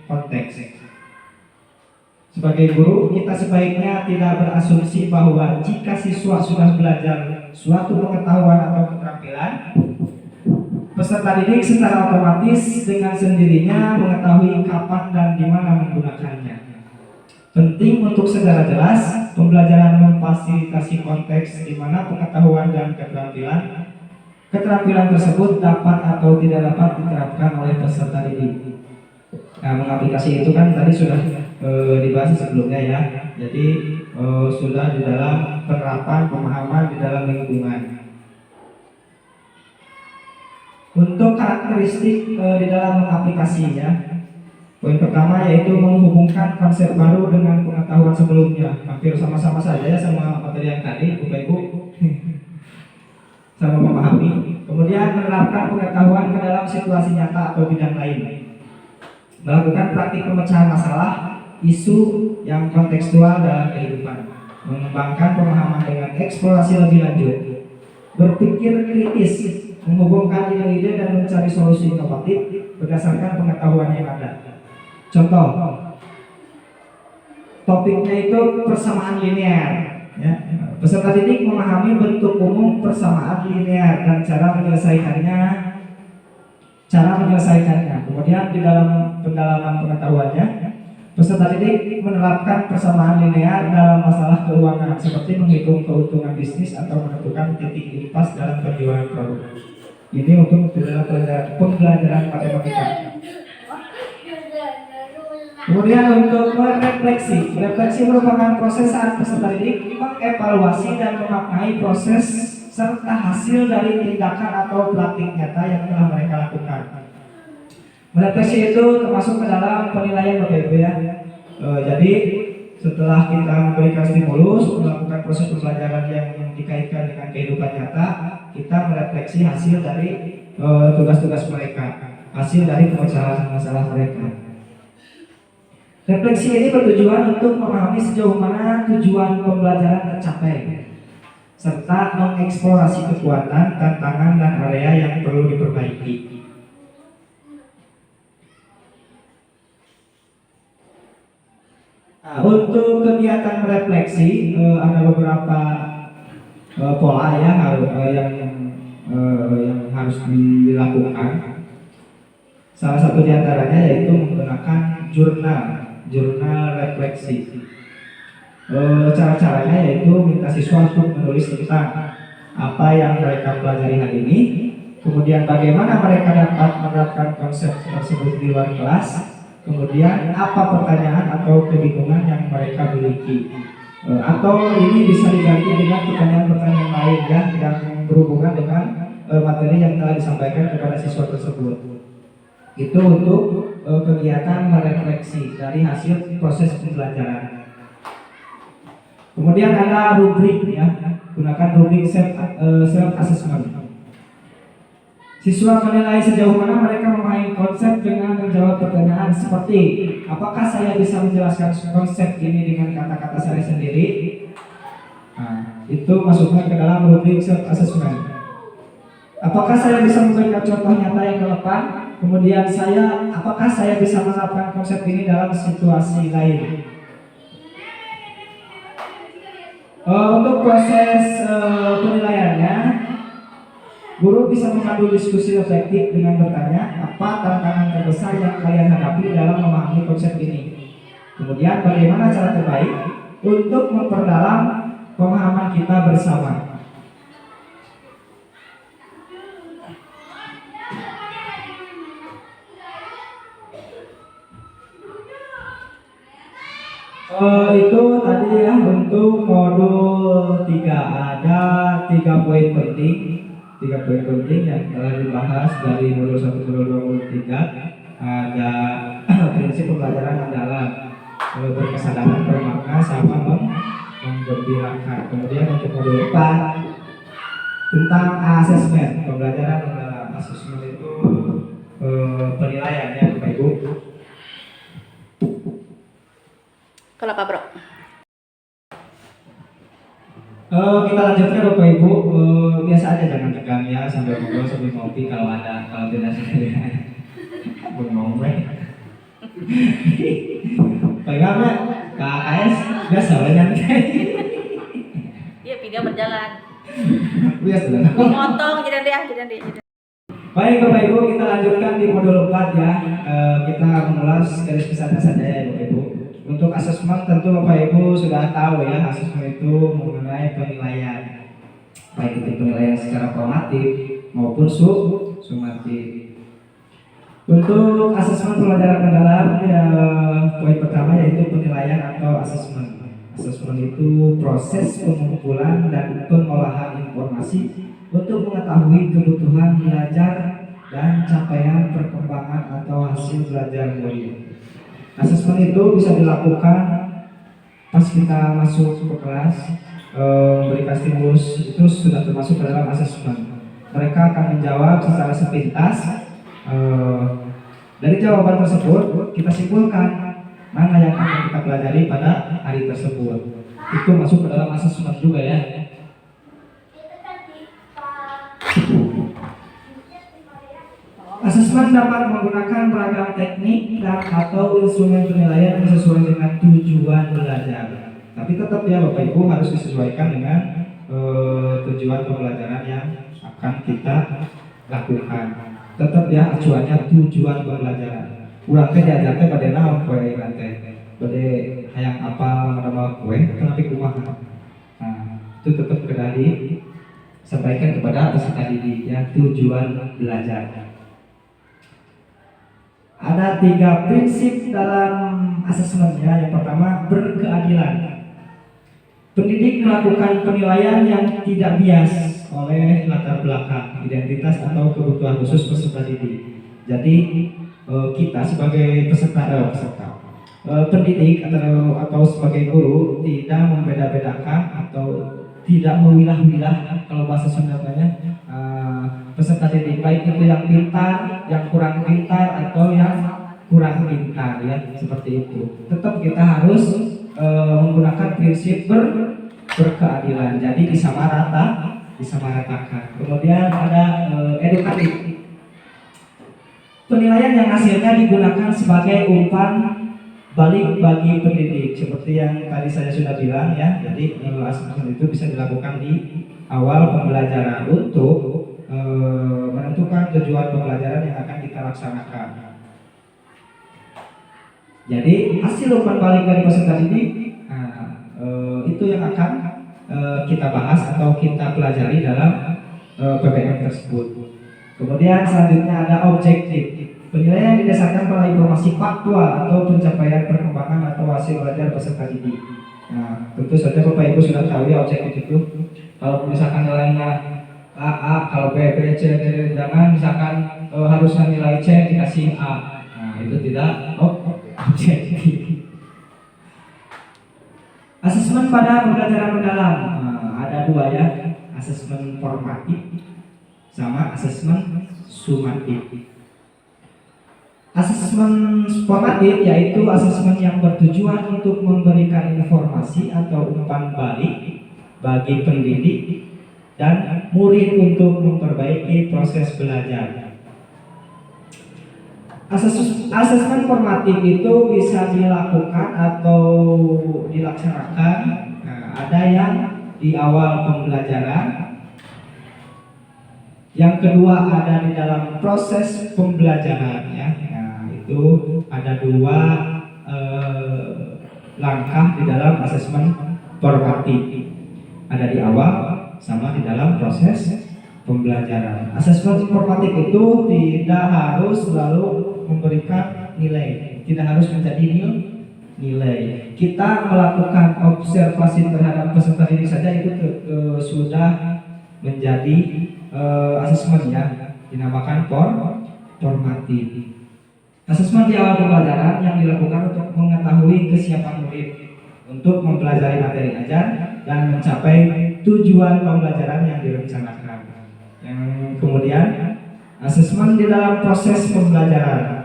konteks. Sebagai guru, kita sebaiknya tidak berasumsi bahwa jika siswa sudah belajar suatu pengetahuan atau keterampilan, peserta didik secara otomatis dengan sendirinya mengetahui kapan dan di mana menggunakannya. Penting untuk secara jelas, pembelajaran memfasilitasi konteks di mana pengetahuan dan keterampilan tersebut dapat atau tidak dapat diterapkan oleh peserta didik. Nah, mengaplikasi itu kan tadi sudah dibahas sebelumnya ya. Jadi sudah di dalam penerapan pemahaman di dalam lingkungan. Untuk karakteristik di dalam mengaplikasinya, poin pertama yaitu menghubungkan konsep baru dengan pengetahuan sebelumnya. Hampir sama-sama saja ya sama materi yang tadi, Bapak Ibu. Sama memahami. Kemudian menerapkan pengetahuan ke dalam situasi nyata atau bidang lain. Melakukan praktik pemecahan masalah, isu yang kontekstual dalam kehidupan. Mengembangkan pemahaman dengan eksplorasi lebih lanjut. Berpikir kritis, menghubungkan ide-ide dan mencari solusi inovatif berdasarkan pengetahuan yang ada. Contoh, topiknya itu persamaan linear. Ya. Peserta didik memahami bentuk umum persamaan linear dan cara menyelesaikannya. Kemudian di dalam pendalaman pengetahuannya, peserta didik menerapkan persamaan linear dalam masalah keuangan seperti menghitung keuntungan bisnis atau menentukan titik impas dalam penjualan produk. Ini untuk pembelajaran matematika. Kemudian untuk refleksi merupakan proses saat peserta didik mengevaluasi dan memaknai proses serta hasil dari tindakan atau praktik nyata yang telah mereka lakukan. Refleksi itu termasuk ke dalam penilaian Bapak Ibu ya. Jadi setelah kita memberikan stimulus, melakukan proses pembelajaran yang dikaitkan dengan kehidupan nyata, kita merefleksi hasil dari tugas-tugas mereka, hasil dari pemecahan masalah mereka. Refleksi ini bertujuan untuk memahami sejauh mana tujuan pembelajaran tercapai, serta mengeksplorasi kekuatan, tantangan, dan area yang perlu diperbaiki. Nah, untuk kegiatan refleksi ada beberapa pola yang harus dilakukan. Salah satu diantaranya yaitu menggunakan jurnal refleksi. Cara-caranya yaitu minta siswa untuk menulis tentang apa yang mereka pelajari hari ini, kemudian bagaimana mereka dapat menerapkan konsep tersebut di luar kelas, kemudian apa pertanyaan atau kebingungan yang mereka miliki, atau ini bisa diganti dengan pertanyaan-pertanyaan lain yang berhubungan dengan materi yang telah disampaikan kepada siswa tersebut. Itu untuk kegiatan merefleksi dari hasil proses pembelajaran. Kemudian ada rubrik ya, gunakan rubrik self assessment. Siswa menilai sejauh mana mereka memahami konsep dengan menjawab pertanyaan seperti apakah saya bisa menjelaskan konsep ini dengan kata-kata saya sendiri? Nah, itu masuknya ke dalam rubrik self assessment. Apakah saya bisa memberikan contoh nyata yang relevan? Kemudian apakah saya bisa menerapkan konsep ini dalam situasi lain? Untuk proses penilaiannya, guru bisa memandu diskusi efektif dengan bertanya, apa tantangan terbesar yang kalian hadapi dalam memahami konsep ini? Kemudian bagaimana cara terbaik untuk memperdalam pemahaman kita bersama? Itu tadi ya untuk modul 3 ada 3 poin penting. 3 poin penting yang telah dibahas dari modul 1, modul 2, modul 3. Ada prinsip pembelajaran mendalam, berkesadaran, bermakna, sama menggembirakan. Kemudian untuk modul 4 tentang asesmen, pembelajaran mendalam. Asesmen itu penilaian ya Bapak Ibu.
Kenapa bro?
Kita lanjutkan Bapak Ibu. Biasa aja jangan tegang ya, sambil ngobrol sambil ngopi kalau tidak sendirian. Bengong Bagaimana KKS biasa nyantai.
Iya video berjalan.
Biasa.
Memotong jadi deh.
Baik Bapak Ibu, kita lanjutkan di modul 4 ya. Kita mengulas garis besarnya saja ya Bapak Ibu. Untuk asesmen tentu Bapak Ibu sudah tahu ya, asesmen itu mengenai penilaian, baik itu penilaian secara formatif maupun sumatif. Untuk asesmen pembelajaran mendalam ya, poin pertama yaitu penilaian atau asesmen. Asesmen itu proses pengumpulan dan pengolahan informasi untuk mengetahui kebutuhan belajar dan capaian perkembangan atau hasil belajar murid. Asesmen itu bisa dilakukan pas kita masuk ke kelas, memberikan stimulus itu sudah termasuk dalam asesmen. Mereka akan menjawab secara sepintas. Dari jawaban tersebut kita simpulkan mana yang akan kita pelajari pada hari tersebut. Itu masuk ke dalam asesmen juga ya. Asesmen dapat menggunakan beragam teknik dan atau instrumen penilaian yang sesuai dengan tujuan belajar. Tapi tetap ya Bapak Ibu harus disesuaikan dengan tujuan pembelajaran yang akan kita lakukan. Tetap ya acuannya tujuan pembelajaran. Urang teh diajarkan pada naon kue teh. Pada hayang apa nama kue tapi kumaha. Nah, itu tetap kendali sampaikan kepada peserta didik ya tujuan belajar. Ada 3 prinsip dalam asesmennya. Yang pertama, berkeadilan. Pendidik melakukan penilaian yang tidak bias oleh latar belakang, identitas atau kebutuhan khusus peserta didik. Jadi kita sebagai pendidik atau sebagai guru tidak membeda-bedakan atau tidak memilah-milah kalau bahasa Sundanya peserta didik, baik itu yang pintar, yang kurang pintar atau yang kurang pintar ya, seperti itu. Tetap kita harus menggunakan prinsip berkeadilan. Jadi disamaratakan. Kemudian ada edukatif. Penilaian yang hasilnya digunakan sebagai umpan balik bagi pendidik, seperti yang tadi saya sudah bilang ya. Jadi asesmen itu bisa dilakukan di awal pembelajaran untuk menentukan tujuan pembelajaran yang akan kita laksanakan. Jadi hasil umpan balik dari peserta didik itu yang akan kita bahas atau kita pelajari dalam PPM tersebut. Kemudian selanjutnya ada objektif. Penilaian didasarkan pada informasi faktual atau pencapaian perkembangan atau hasil belajar peserta didik. Nah, tentu saja Bapak Ibu sudah tahu ya objektif itu. Kalau misalkan nilainya A, kalau B, B, C, D, jangan misalkan harusnya nilai C dikasih A. Nah, itu tidak objektif. Asesmen Asesmen pada pembelajaran mendalam. Ada dua ya, asesmen formatif sama asesmen sumatif. Asesmen formatif yaitu asesmen yang bertujuan untuk memberikan informasi atau umpan balik bagi pendidik dan murid untuk memperbaiki proses belajar. Asesmen formatif itu bisa dilakukan atau dilaksanakan. Ada yang di awal pembelajaran, yang kedua ada di dalam proses pembelajaran ya. Itu ada dua langkah di dalam asesmen formatif. Ada di awal sama di dalam proses pembelajaran. Asesmen formatif itu tidak harus selalu memberikan nilai, tidak harus menjadi nilai. Kita melakukan observasi terhadap peserta didik saja itu sudah menjadi asesmen ya, dinamakan formatif. Asesmen di awal pembelajaran yang dilakukan untuk mengetahui kesiapan murid untuk mempelajari materi ajar dan mencapai tujuan pembelajaran yang direncanakan. Yang kemudian asesmen di dalam proses pembelajaran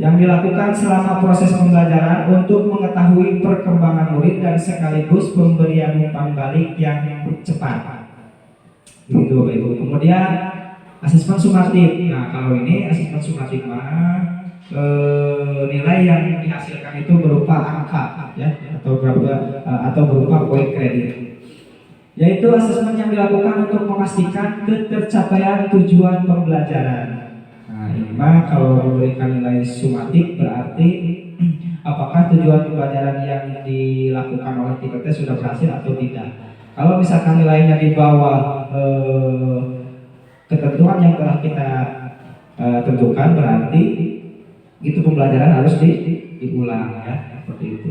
yang dilakukan selama proses pembelajaran untuk mengetahui perkembangan murid dan sekaligus pemberian umpan balik yang cepat. Begitu Bapak Ibu. Kemudian asesmen sumatif. Nah, kalau ini asesmen sumatif nilai yang dihasilkan itu berupa angka ya, atau berupa poin kredit. Yaitu asesmen yang dilakukan untuk memastikan ketercapaian tujuan pembelajaran. Nah, ini kalau memberikan nilai sumatif berarti apakah tujuan pembelajaran yang dilakukan oleh kita sudah berhasil atau tidak. Kalau misalkan nilainya di bawah ketentuan yang telah kita tentukan, berarti itu pembelajaran harus diulang ya, seperti itu.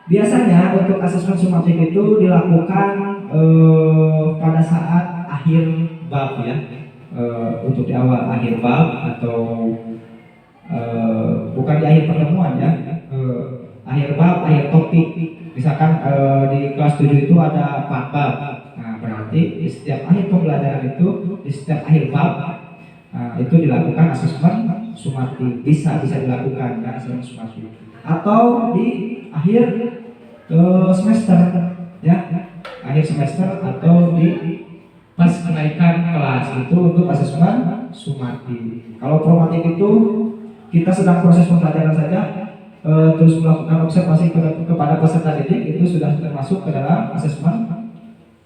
Biasanya untuk asesmen sumatif itu dilakukan pada saat akhir bab ya, untuk di awal akhir bab atau bukan di akhir pertemuan ya, akhir bab, akhir topik. Misalkan di kelas 7 itu ada 4 bab. Nah, berarti di setiap akhir pembelajaran itu, di setiap akhir bab itu dilakukan asesmen sumatif. Bisa dilakukan ya, asesmen sumatif. Atau di akhir semester ya, akhir semester atau di pas kenaikan kelas itu untuk asesmen sumatif. Kalau formatif itu kita sedang proses pembelajaran saja, terus melakukan observasi kepada peserta didik, itu sudah termasuk ke dalam asesmen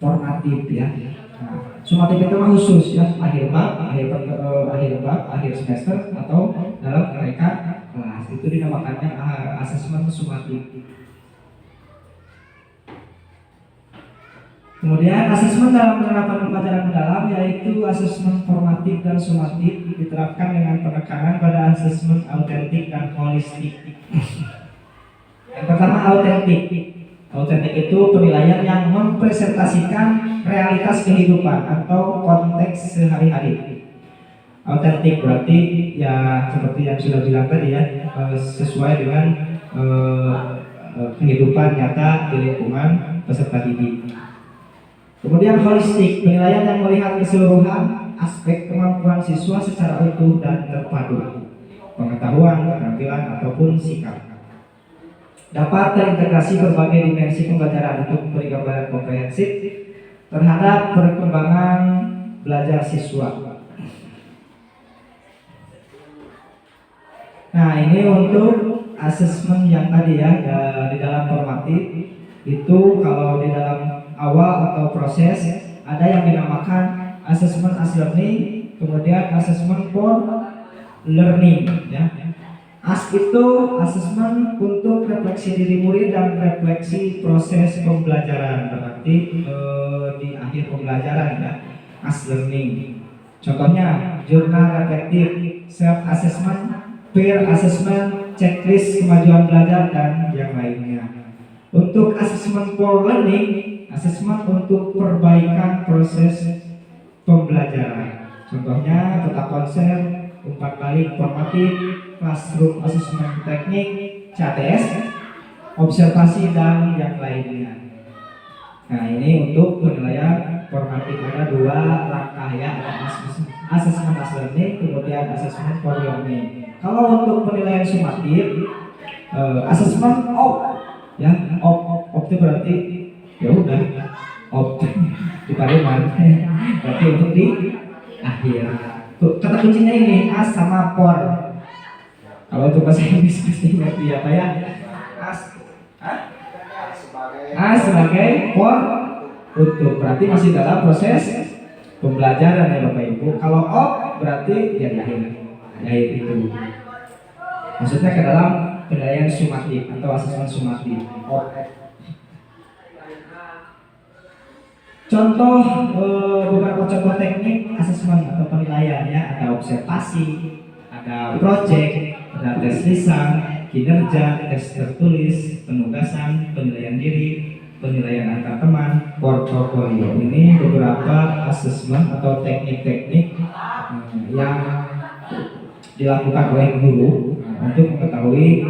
formatif ya. Nah, sumatif itu khusus ya, akhir bab, akhir semester atau dalam kenaikan kelas, itu dinamakannya asesmen sumatif. Kemudian asesmen dalam penerapan pembelajaran mendalam yaitu asesmen formatif dan sumatif diterapkan dengan penekanan pada asesmen autentik dan holistik. Yang pertama autentik. Autentik itu penilaian yang mempresentasikan realitas kehidupan atau konteks sehari-hari. Autentik berarti ya seperti yang sudah bilang tadi ya, sesuai dengan kehidupan nyata di lingkungan peserta didik. Kemudian holistik, penilaian yang melihat keseluruhan aspek kemampuan siswa secara utuh dan terpadu, pengetahuan, keterampilan ataupun sikap. Dapat terintegrasi berbagai dimensi pembelajaran untuk memberi gambaran komprehensif terhadap perkembangan belajar siswa. Nah, ini untuk asesmen yang tadi ya, di dalam formatif itu kalau di dalam awal atau proses ada yang dinamakan assessment as learning, kemudian assessment for learning ya. As itu assessment untuk refleksi diri murid dan refleksi proses pembelajaran, berarti di akhir pembelajaran ya, as learning. Contohnya jurnal reflektif, self assessment, peer assessment, checklist kemajuan belajar dan yang lainnya. Untuk assessment for learning, asesmen untuk perbaikan proses pembelajaran. Contohnya peta konsep, umpan balik formatif, classroom assessment teknik CATS, observasi dan yang lainnya. Nah, ini untuk penilaian formatif ada 2 langkah ya, ada assessment as learning, kemudian assessment for learning. Kalau untuk penilaian sumatif, assessment ya, itu berarti ya udah di Pareman berarti untuk di akhir. Kata kuncinya ini as sama por. Kalau untuk bahasa Inggris pasti ngerti apa ya? As sebagai for untuk, berarti masih dalam proses pembelajaran ya Bapak Ibu. Kalau berarti ya di akhir itu. Maksudnya ke dalam penilaian sumatif atau asesmen sumatif. Contoh beberapa contoh teknik asesmen atau penilaian ya, ada observasi, ada project, ada tes lisan, kinerja, tes tertulis, penugasan, penilaian diri, penilaian antar teman, portofolio. Ini beberapa asesmen atau teknik-teknik yang dilakukan oleh guru untuk mengetahui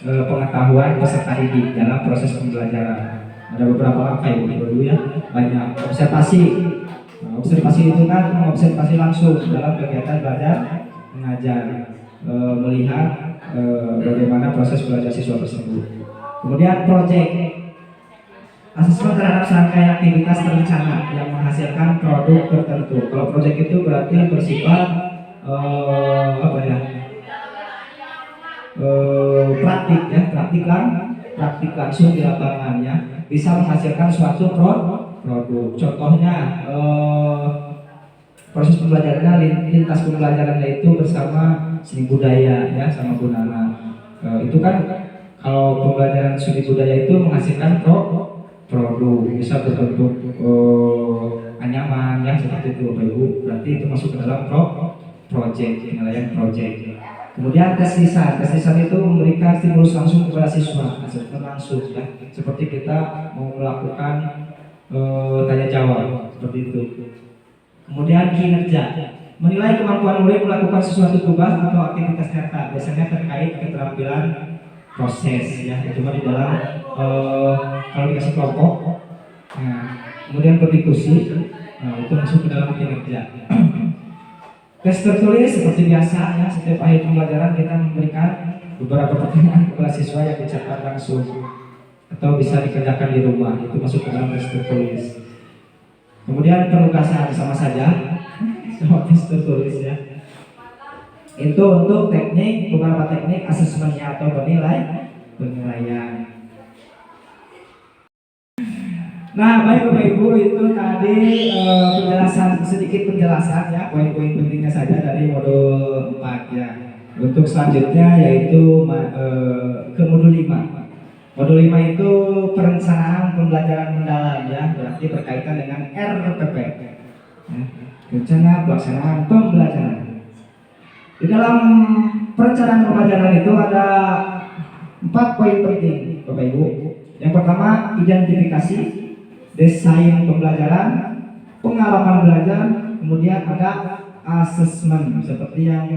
pengetahuan peserta didik dalam proses pembelajaran. Ada beberapa langkah dulu ya, banyak observasi. Nah, observasi itu kan mengobservasi langsung dalam kegiatan belajar mengajar, melihat bagaimana proses belajar siswa tersebut. Kemudian project, asesmen terhadap serangkaian aktivitas terencana yang menghasilkan produk tertentu. Kalau project itu berarti bersifat praktik ya, praktik langsung di lapangan ya, bisa menghasilkan suatu produk. Contohnya proses pembelajarannya, lintas pembelajarannya itu bersama seni budaya ya, sama Gunana. Itu kan kalau pembelajaran seni budaya itu menghasilkan produk, bisa berbentuk anyaman ya, seperti itu Bapak Ibu. Berarti itu masuk ke dalam project, penilaian project. Kemudian tes lisan itu memberikan stimulus langsung kepada siswa, asesmen langsung ya, seperti kita mau melakukan tanya jawab seperti itu. Kemudian kinerja, menilai kemampuan murid melakukan sesuatu tugas atau aktivitas nyata, biasanya terkait keterampilan proses ya, itu di dalam kalau dikasih kelompok. Nah, kemudian berdiskusi, itu masuk ke dalam kinerja. Tes tertulis seperti biasa ya, setiap akhir pembelajaran kita memberikan beberapa pertanyaan kepada siswa yang dicatat langsung atau bisa dikerjakan di rumah, itu masuk ke dalam tes tertulis. Kemudian penugasan sama saja sama tes tertulis ya. Itu untuk teknik, beberapa teknik asesmennya atau penilaian. Nah, baik Bapak Ibu, itu tadi sedikit penjelasan ya, poin-poin pentingnya saja dari modul 4 ya. Untuk selanjutnya yaitu ke modul 5. Modul 5 itu perencanaan pembelajaran mendalam ya, berarti berkaitan dengan RPP. Ya, rencana pelaksanaan pembelajaran. Di dalam perencanaan pembelajaran itu ada 4 poin penting Bapak Ibu. Yang pertama, identifikasi, desain pembelajaran, pengalaman belajar, kemudian ada asesmen seperti yang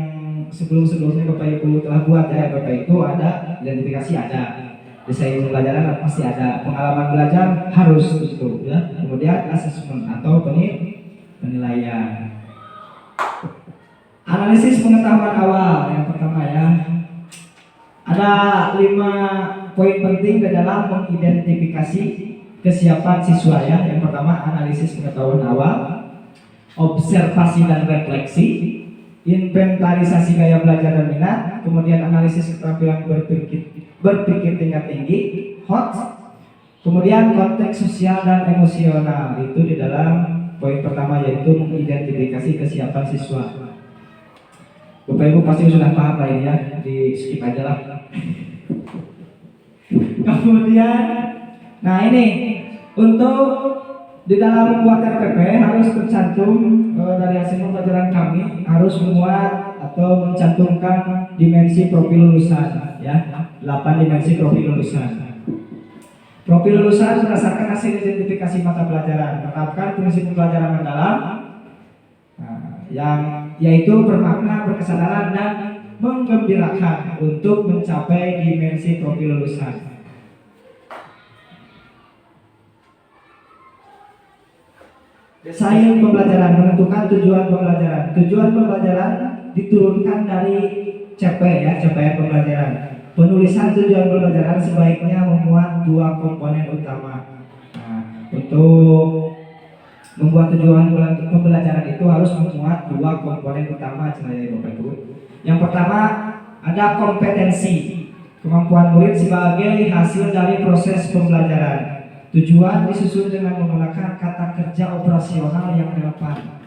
sebelum-sebelumnya Bapak Ibu telah buat ya. Bapak itu ada identifikasi, ada desain pembelajaran pasti ada, pengalaman belajar harus itu ya, kemudian asesmen atau penilaian. Analisis pengetahuan awal yang pertama ya, ada 5 poin penting ke dalam mengidentifikasi kesiapan siswa ya. Yang pertama, analisis pengetahuan awal, observasi dan refleksi, inventarisasi gaya belajar dan minat, kemudian analisis keterampilan berpikir tingkat tinggi, HOT, kemudian konteks sosial dan emosional. Itu di dalam poin pertama, yaitu mengidentifikasi kesiapan siswa. Bapak Ibu pasti sudah paham lah ini ya, di skip aja lah. Kemudian, nah ini untuk di dalam membuat RPP harus tercantum dari hasil pembelajaran kami harus memuat atau mencantumkan dimensi profil lulusan ya, 8 dimensi profil lulusan. Profil lulusan berdasarkan hasil identifikasi mata pelajaran, menerapkan prinsip pembelajaran mendalam yang yaitu bermakna, berkesadaran dan menggembirakan untuk mencapai dimensi profil lulusan. Desain pembelajaran, menentukan tujuan pembelajaran. Tujuan pembelajaran diturunkan dari CP ya, capaian pembelajaran. Penulisan tujuan pembelajaran sebaiknya memuat dua komponen utama. Nah, untuk membuat tujuan pembelajaran itu harus memuat dua komponen utama, Bapak Ibu. Yang pertama ada kompetensi, kemampuan murid sebagai hasil dari proses pembelajaran. Tujuan disusun dengan menggunakan kata kerja operasional yang relevan.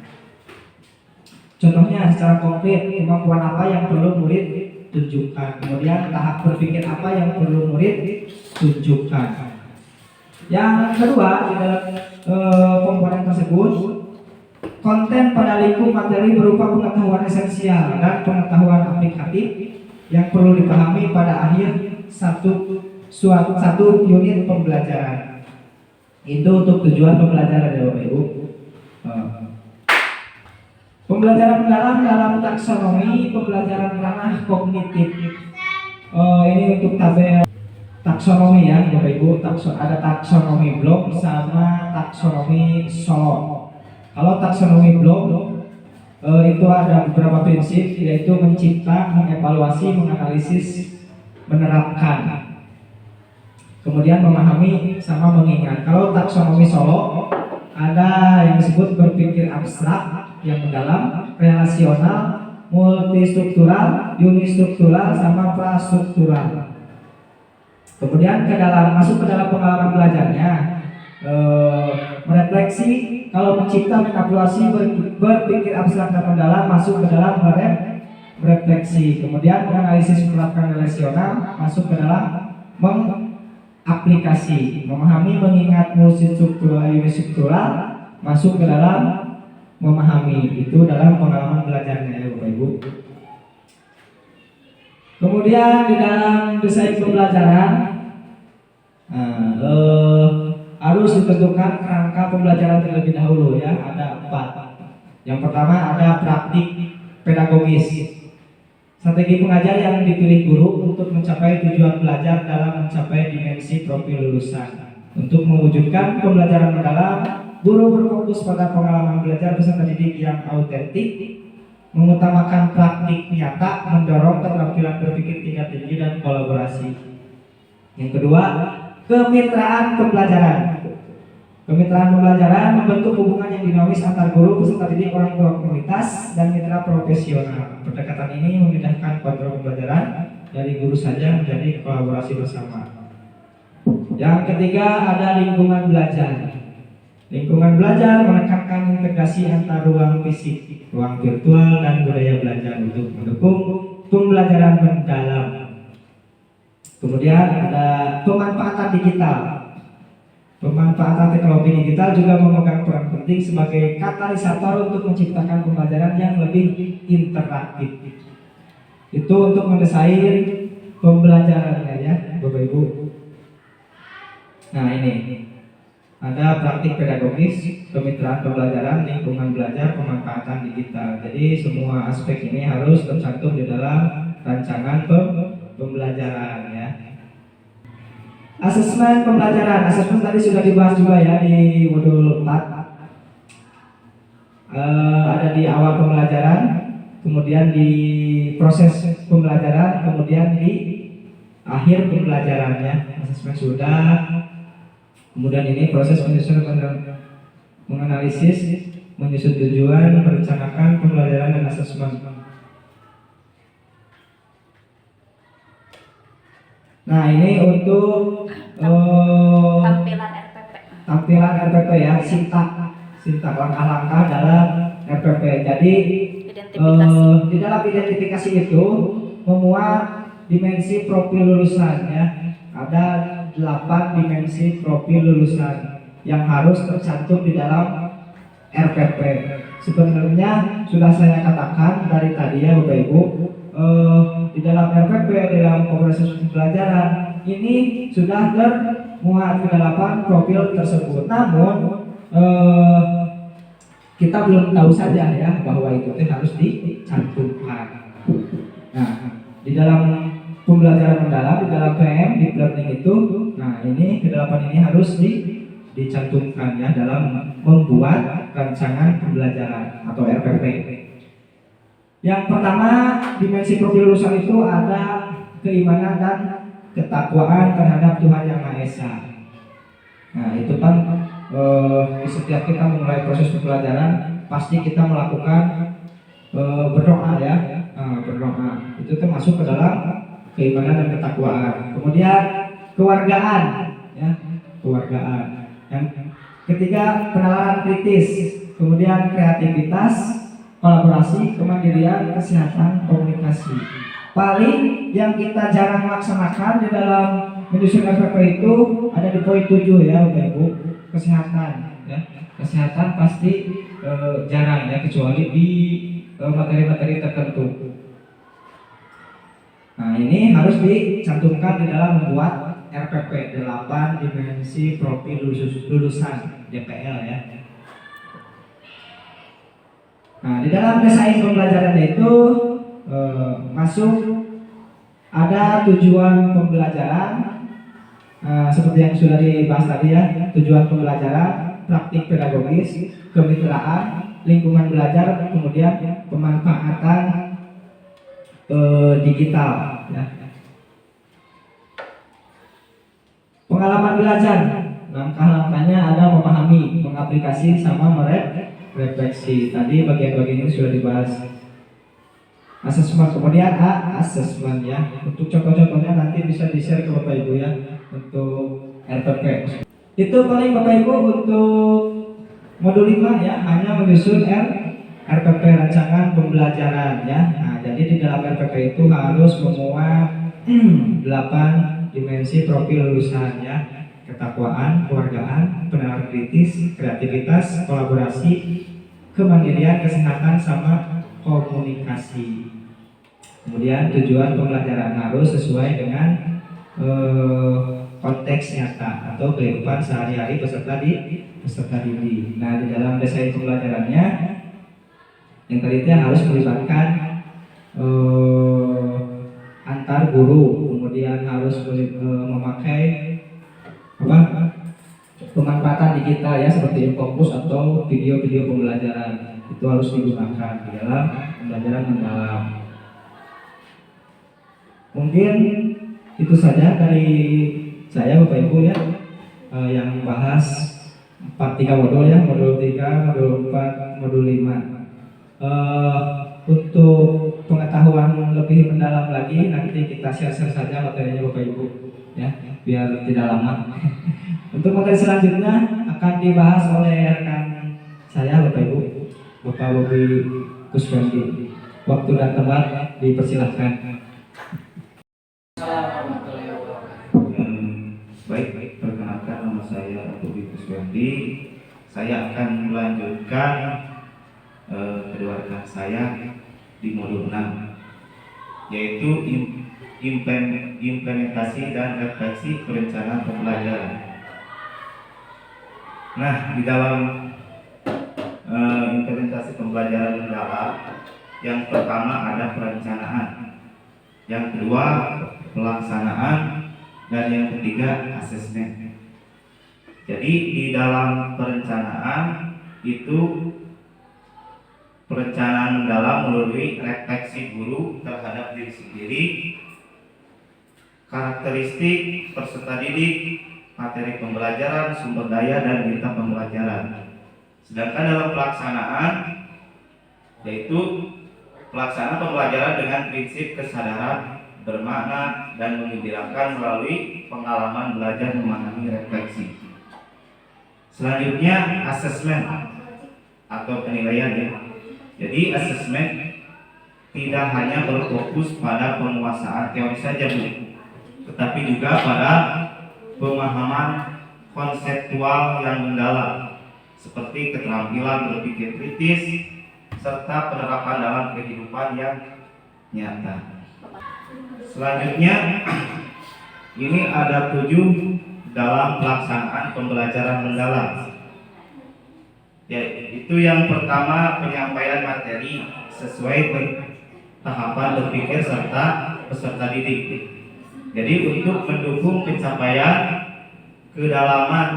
Contohnya secara konkret, kemampuan apa yang perlu murid tunjukkan. Kemudian tahap berpikir apa yang perlu murid tunjukkan. Yang kedua, di dalam komponen tersebut, konten pada lingkup materi berupa pengetahuan esensial dan pengetahuan aplikatif yang perlu dipahami pada akhir satu unit pembelajaran. Itu untuk tujuan pembelajaran ya Bapak Ibu. Pembelajaran mendalam dalam taksonomi, pembelajaran ranah kognitif. Ini untuk tabel taksonomi ya Bapak Ibu. Ada taksonomi blok sama taksonomi Solo. Kalau taksonomi blok itu ada beberapa prinsip, yaitu mencipta, mengevaluasi, menganalisis, menerapkan, kemudian memahami sama mengingat. Kalau taksonomi Solo ada yang disebut berpikir abstrak yang mendalam, relasional, multistruktural, unistruktural, sama prastruktural. Kemudian masuk ke dalam pengalaman belajarnya, merefleksi. Kalau mencipta, mengevaluasi, berpikir abstrak dan mendalam, masuk ke dalam merefleksi. Kemudian menganalisis, menerapkan, relasional, masuk ke dalam aplikasi. Memahami, mengingat, multistruktural, unistruktural, masuk ke dalam memahami. Itu dalam pengalaman belajarnya ya Bapak Ibu. Kemudian di dalam desain pembelajaran harus ditentukan kerangka pembelajaran terlebih dahulu ya. Ada 4. Yang pertama ada praktik pedagogis. Strategi pengajar yang dipilih guru untuk mencapai tujuan belajar dalam mencapai dimensi profil lulusan. Untuk mewujudkan pembelajaran mendalam, guru berfokus pada pengalaman belajar peserta didik yang autentik, mengutamakan praktik nyata, mendorong keterampilan berpikir tingkat tinggi dan kolaborasi. Yang kedua, kemitraan pembelajaran. Kemitraan pembelajaran membentuk hubungan yang dinamis antar guru, peserta didik, orang tua komunitas, dan mitra profesional. Pendekatan ini memindahkan kontrol pembelajaran dari guru saja menjadi kolaborasi bersama. Yang ketiga ada lingkungan belajar. Lingkungan belajar menekankan integrasi antar ruang fisik, ruang virtual, dan budaya belajar untuk mendukung pembelajaran mendalam. Kemudian ada pemanfaatan digital. Pemanfaatan teknologi digital juga memegang peran penting sebagai katalisator untuk menciptakan pembelajaran yang lebih interaktif. Itu untuk mendesain pembelajarannya ya Bapak Ibu. Nah ini ada praktik pedagogis, kemitraan pembelajaran, lingkungan belajar, pemanfaatan digital. Jadi semua aspek ini harus tercantum di dalam rancangan pembelajaran ya. Asesmen pembelajaran. Asesmen tadi sudah dibahas juga ya di modul 4. Ada di awal pembelajaran, kemudian di proses pembelajaran, kemudian di akhir pembelajaran ya. Asesmen sudah. Kemudian ini proses menyusun, menganalisis, menyusun tujuan, merencanakan pembelajaran dan asesmen. Nah ini untuk tampilan RPP ya, sintak langkah-langkah dalam RPP. Jadi di dalam identifikasi itu memuat dimensi profil lulusan ya. Ada 8 dimensi profil lulusan yang harus tercantum di dalam RPP. Sebenarnya sudah saya katakan dari tadi ya Bapak Ibu, di dalam RPP, dalam proses pembelajaran ini sudah termuat ke 8 profil tersebut. Namun kita belum tahu saja ya bahwa itu harus dicantumkan. Nah, di dalam pembelajaran mendalam, di dalam PM, di learning itu, nah ini kedelapan ini harus dicantumkan ya dalam membuat rancangan pembelajaran atau RPP. Yang pertama, dimensi profil lulusan itu ada keimanan dan ketakwaan terhadap Tuhan Yang Maha Esa. Nah, itu kan setiap kita memulai proses pembelajaran pasti kita melakukan berdoa ya, berdoa. Itu termasuk ke dalam keimanan dan ketakwaan. Kemudian kewargaan, ya, kewargaan. Yang ketiga penalaran kritis, kemudian kreativitas, kolaborasi, kemandirian, kesehatan, komunikasi. Paling yang kita jarang melaksanakan di dalam menyusun RPP itu ada di poin 7 ya, Bapak Ibu, kesehatan. Ya. Kesehatan pasti jarang ya, kecuali di materi-materi tertentu. Nah, ini harus dicantumkan di dalam membuat RPP 8 dimensi profil lulusan DPL ya. Nah, di dalam desain pembelajarannya itu masuk ada tujuan pembelajaran seperti yang sudah dibahas tadi ya, tujuan pembelajaran, praktik pedagogis, kemitraan, lingkungan belajar, kemudian pemanfaatan digital ya. Pengalaman belajar, langkah-langkahnya ada memahami, mengaplikasi, sama merefleksi. Tadi bagian-bagian ini sudah dibahas. Asesmen, kemudian asesmen ya. Untuk contoh-contohnya nanti bisa di-share ke Bapak Ibu ya untuk RPP. Itu paling Bapak Ibu untuk modul 5 ya, hanya menyusun RPP rancangan pembelajaran ya. Nah, jadi di dalam RPP itu harus memuat 8 dimensi profil lulusan ya. Ketakwaan, kewargaan, penalaran kritis, kreativitas, kolaborasi, kemandirian, kesehatan, sama komunikasi. Kemudian tujuan pembelajaran harus sesuai dengan konteks nyata atau kehidupan sehari-hari peserta didik. Nah, di dalam desain pembelajarannya yang tadi harus melibatkan antar guru, kemudian harus memakai pemanfaatan digital ya, seperti Infocus atau video-video pembelajaran. Itu harus digunakan di dalam pembelajaran mendalam. Mungkin itu saja dari saya Bapak Ibu ya, yang membahas 3 modul ya, modul 3, modul 4, modul 5. Untuk pengetahuan lebih mendalam lagi nanti kita share saja materinya Bapak Ibu ya, biar tidak lama. Untuk materi selanjutnya akan dibahas oleh rekan saya Bapak Ibu, Bapak Bobi Kuswandi. Waktu dan tempat dipersilahkan.
Baik, perkenalkan nama saya Bobi Kuswandi. Saya akan melanjutkan kedua rekan saya di modul 6, yaitu implementasi dan refleksi perencanaan pembelajaran. Nah, di dalam implementasi pembelajaran mendalam, yang pertama ada perencanaan, yang kedua pelaksanaan, dan yang ketiga asesmen. Jadi di dalam perencanaan itu perencanaan mendalam melalui refleksi guru terhadap diri sendiri, karakteristik peserta didik, materi pembelajaran, sumber daya, dan meta pembelajaran. Sedangkan dalam pelaksanaan, yaitu pelaksanaan pembelajaran dengan prinsip kesadaran, bermakna, dan menggembirakan melalui pengalaman belajar memahami refleksi. Selanjutnya asesmen atau penilaian ya. Jadi asesmen tidak hanya berfokus pada penguasaan teori saja, Bu, tetapi juga pada pemahaman konseptual yang mendalam, seperti keterampilan berpikir kritis serta penerapan dalam kehidupan yang nyata. Selanjutnya ini ada 7 dalam pelaksanaan pembelajaran mendalam. Ya, itu yang pertama penyampaian materi sesuai tahapan berpikir serta peserta didik. Jadi untuk mendukung pencapaian kedalaman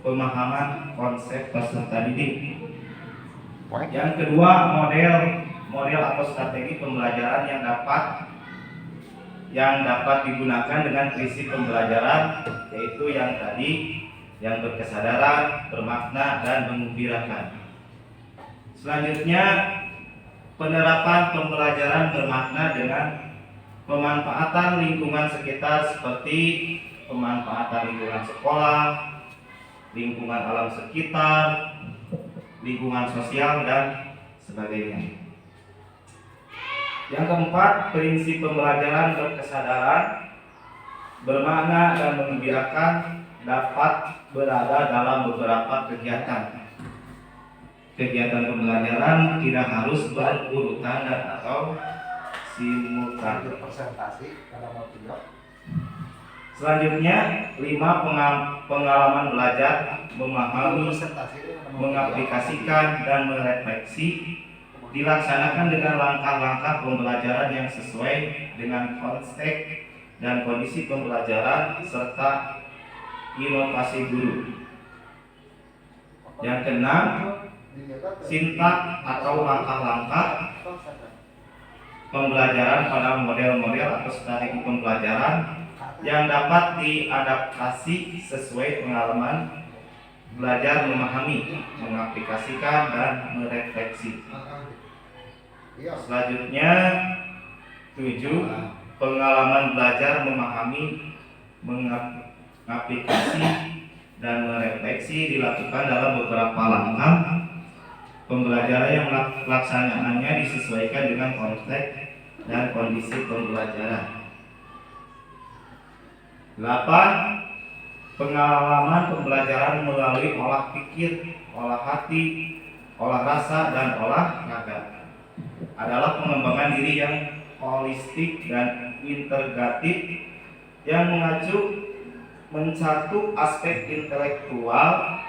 pemahaman konsep peserta didik. Yang kedua, model atau strategi pembelajaran yang dapat digunakan dengan prinsip pembelajaran, yaitu yang tadi, yang berkesadaran, bermakna, dan menggembirakan. Selanjutnya, penerapan pembelajaran bermakna dengan pemanfaatan lingkungan sekitar seperti pemanfaatan lingkungan sekolah, lingkungan alam sekitar, lingkungan sosial, dan sebagainya. Yang keempat, prinsip pembelajaran berkesadaran, bermakna, dan menggembirakan dapat berada dalam beberapa kegiatan. Kegiatan pembelajaran tidak harus berurutan atau simultan. Selanjutnya, 5 pengalaman belajar, memahami, mengaplikasikan, dan merefleksi dilaksanakan dengan langkah-langkah pembelajaran yang sesuai dengan konteks dan kondisi pembelajaran serta inovasi guru. Yang keenam, sintak atau langkah-langkah pembelajaran pada model-model atau strategi pembelajaran yang dapat diadaptasi sesuai pengalaman belajar, memahami, mengaplikasikan, dan merefleksi. Selanjutnya 7, pengalaman belajar, memahami, mengaplikasi, dan merefleksi dilakukan dalam beberapa langkah pembelajaran yang pelaksanaannya disesuaikan dengan konteks dan kondisi pembelajaran. 8, pengalaman pembelajaran melalui olah pikir, olah hati, olah rasa, dan olah raga adalah pengembangan diri yang holistik dan integratif yang mencakup aspek intelektual,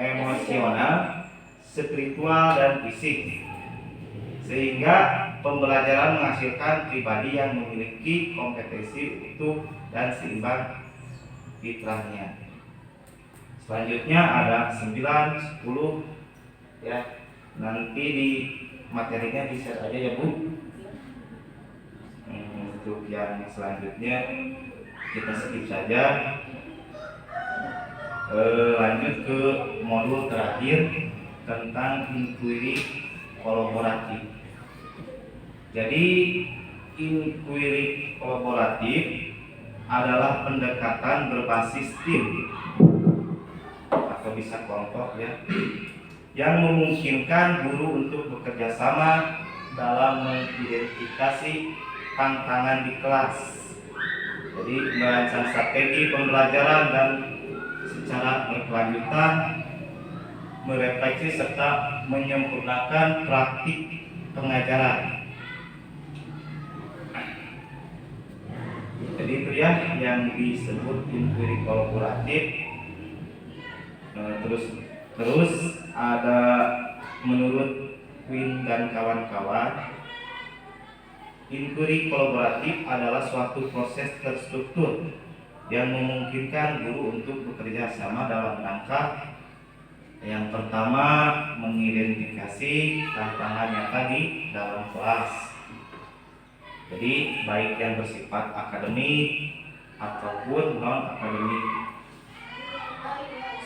emosional, spiritual, dan fisik, sehingga pembelajaran menghasilkan pribadi yang memiliki kompetensi utuh dan seimbang fitrahnya. Selanjutnya ada 9, 10 ya. Nanti di materinya di-share aja ya Bu. Untuk yang selanjutnya kita skip saja. Lanjut ke modul terakhir tentang inquiry kolaboratif. Jadi inquiry kolaboratif adalah pendekatan berbasis tim atau bisa kelompok ya, yang memungkinkan guru untuk bekerja sama dalam mengidentifikasi tantangan di kelas. Jadi merancang strategi pembelajaran dan secara berkelanjutan merefleksi serta menyempurnakan praktik pengajaran. Jadi itu ya yang disebut inquiry kolaboratif. Terus ada menurut Quinn dan kawan-kawan, inquiry kolaboratif adalah suatu proses terstruktur yang memungkinkan guru untuk bekerja sama dalam rangka yang pertama mengidentifikasi tantangan nyata di dalam kelas. Jadi baik yang bersifat akademik ataupun non akademik.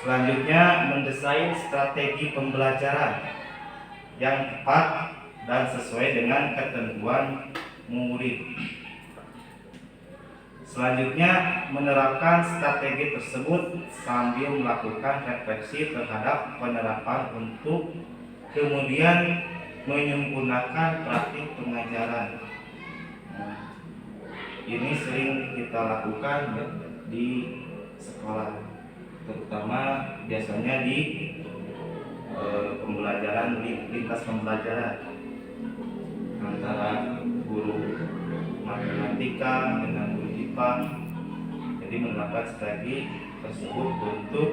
Selanjutnya mendesain strategi pembelajaran yang tepat dan sesuai dengan ketentuan murid. Selanjutnya menerapkan strategi tersebut sambil melakukan refleksi terhadap penerapan untuk kemudian menyempurnakan praktik pengajaran. Ini sering kita lakukan di sekolah, terutama biasanya di pembelajaran, lintas pembelajaran antara guru matematika dengan guru IPA. Jadi menerapkan strategi tersebut untuk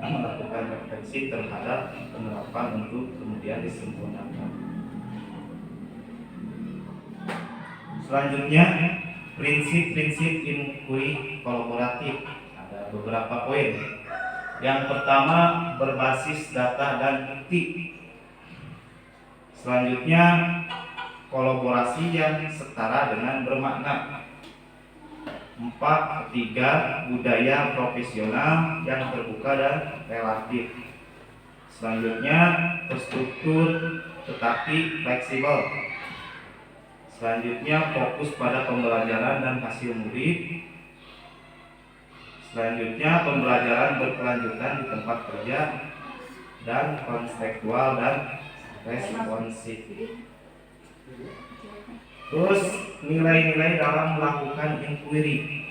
melakukan refleksi terhadap penerapan untuk kemudian disempurnakan. Selanjutnya, prinsip-prinsip inquiry kolaboratif. Ada beberapa poin. Yang pertama, berbasis data dan bukti. Selanjutnya, kolaborasi yang setara dengan bermakna. 4. Ketiga, budaya profesional yang terbuka dan relatif. Selanjutnya, terstruktur tetapi fleksibel. Selanjutnya, fokus pada pembelajaran dan hasil murid. Selanjutnya, pembelajaran berkelanjutan di tempat kerja dan konseptual dan responsif. Terus nilai-nilai dalam melakukan inquiry.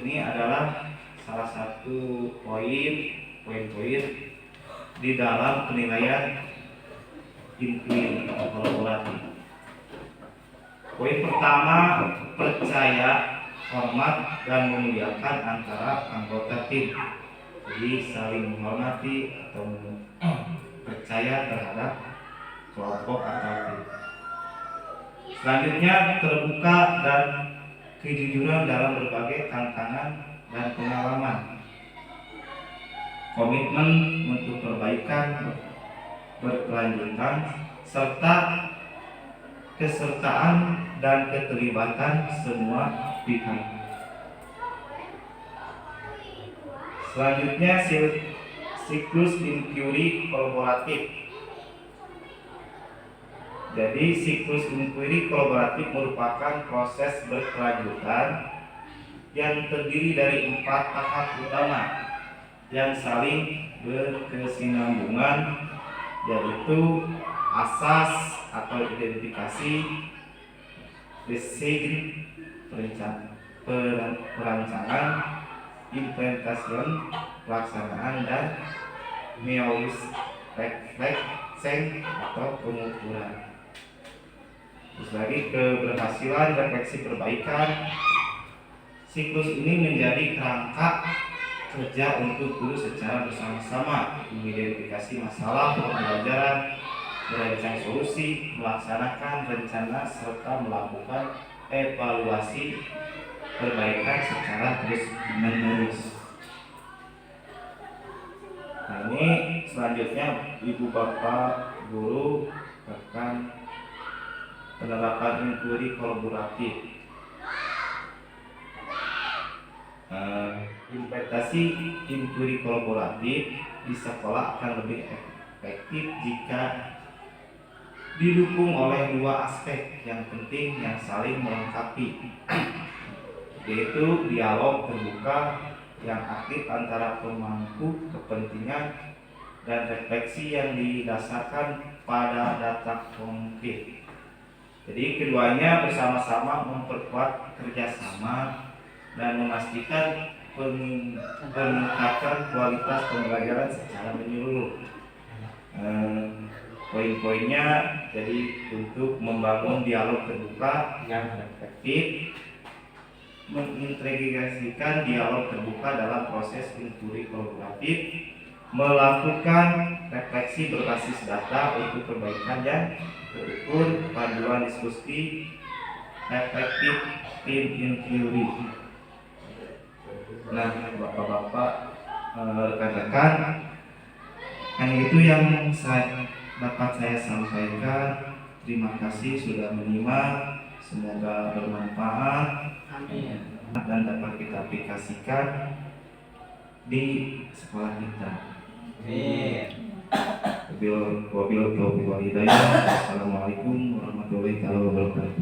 Ini adalah salah satu poin-poin di dalam penilaian inquiry kolaboratif. Poin pertama, percaya, hormat, dan memuliakan antara anggota tim. Jadi saling menghormati atau percaya terhadap kelompok atau tim. Selanjutnya, terbuka dan kejujuran dalam berbagai tantangan dan pengalaman. Komitmen untuk perbaikan berkelanjutan serta kesertaan dan keterlibatan semua pihak. Selanjutnya, siklus inquiry kolaboratif. Jadi siklus inquiry kolaboratif merupakan proses berkelanjutan yang terdiri dari 4 tahap utama yang saling berkesinambungan, yaitu asas atau identifikasi, desain, perancangan, implementasi, pelaksanaan, dan refleksi atau pengukuran. Terus lagi keberhasilan refleksi perbaikan. Siklus ini menjadi kerangka kerja untuk guru secara bersama-sama mengidentifikasi masalah pembelajaran, merancang solusi, melaksanakan rencana, serta melakukan evaluasi perbaikan secara terus-menerus. Nah, ini selanjutnya Ibu Bapak Guru akan penerapan inquiry kolaboratif. Implementasi inquiry kolaboratif di sekolah akan lebih efektif jika didukung oleh 2 aspek yang penting yang saling melengkapi, yaitu dialog terbuka yang aktif antara pemangku kepentingan dan refleksi yang didasarkan pada data konkret. Jadi keduanya bersama-sama memperkuat kerjasama dan memastikan peningkatan kualitas pembelajaran secara menyeluruh. Poin-poinnya jadi untuk membangun dialog terbuka yang efektif, mengintegrasikan dialog terbuka dalam proses inquiry kolaboratif, melakukan refleksi berbasis data untuk perbaikan yang terukur, panduan diskusi efektif tim inquiry. Nah, bapak-bapak, rekan-rekan, hanya itu yang dapat saya sampaikan. Terima kasih sudah menyimak, semoga bermanfaat. Amin. Dan dapat kita aplikasikan di sekolah kita. Amin. Wabil taufiq wal hidayah. Assalamualaikum warahmatullahi wabarakatuh.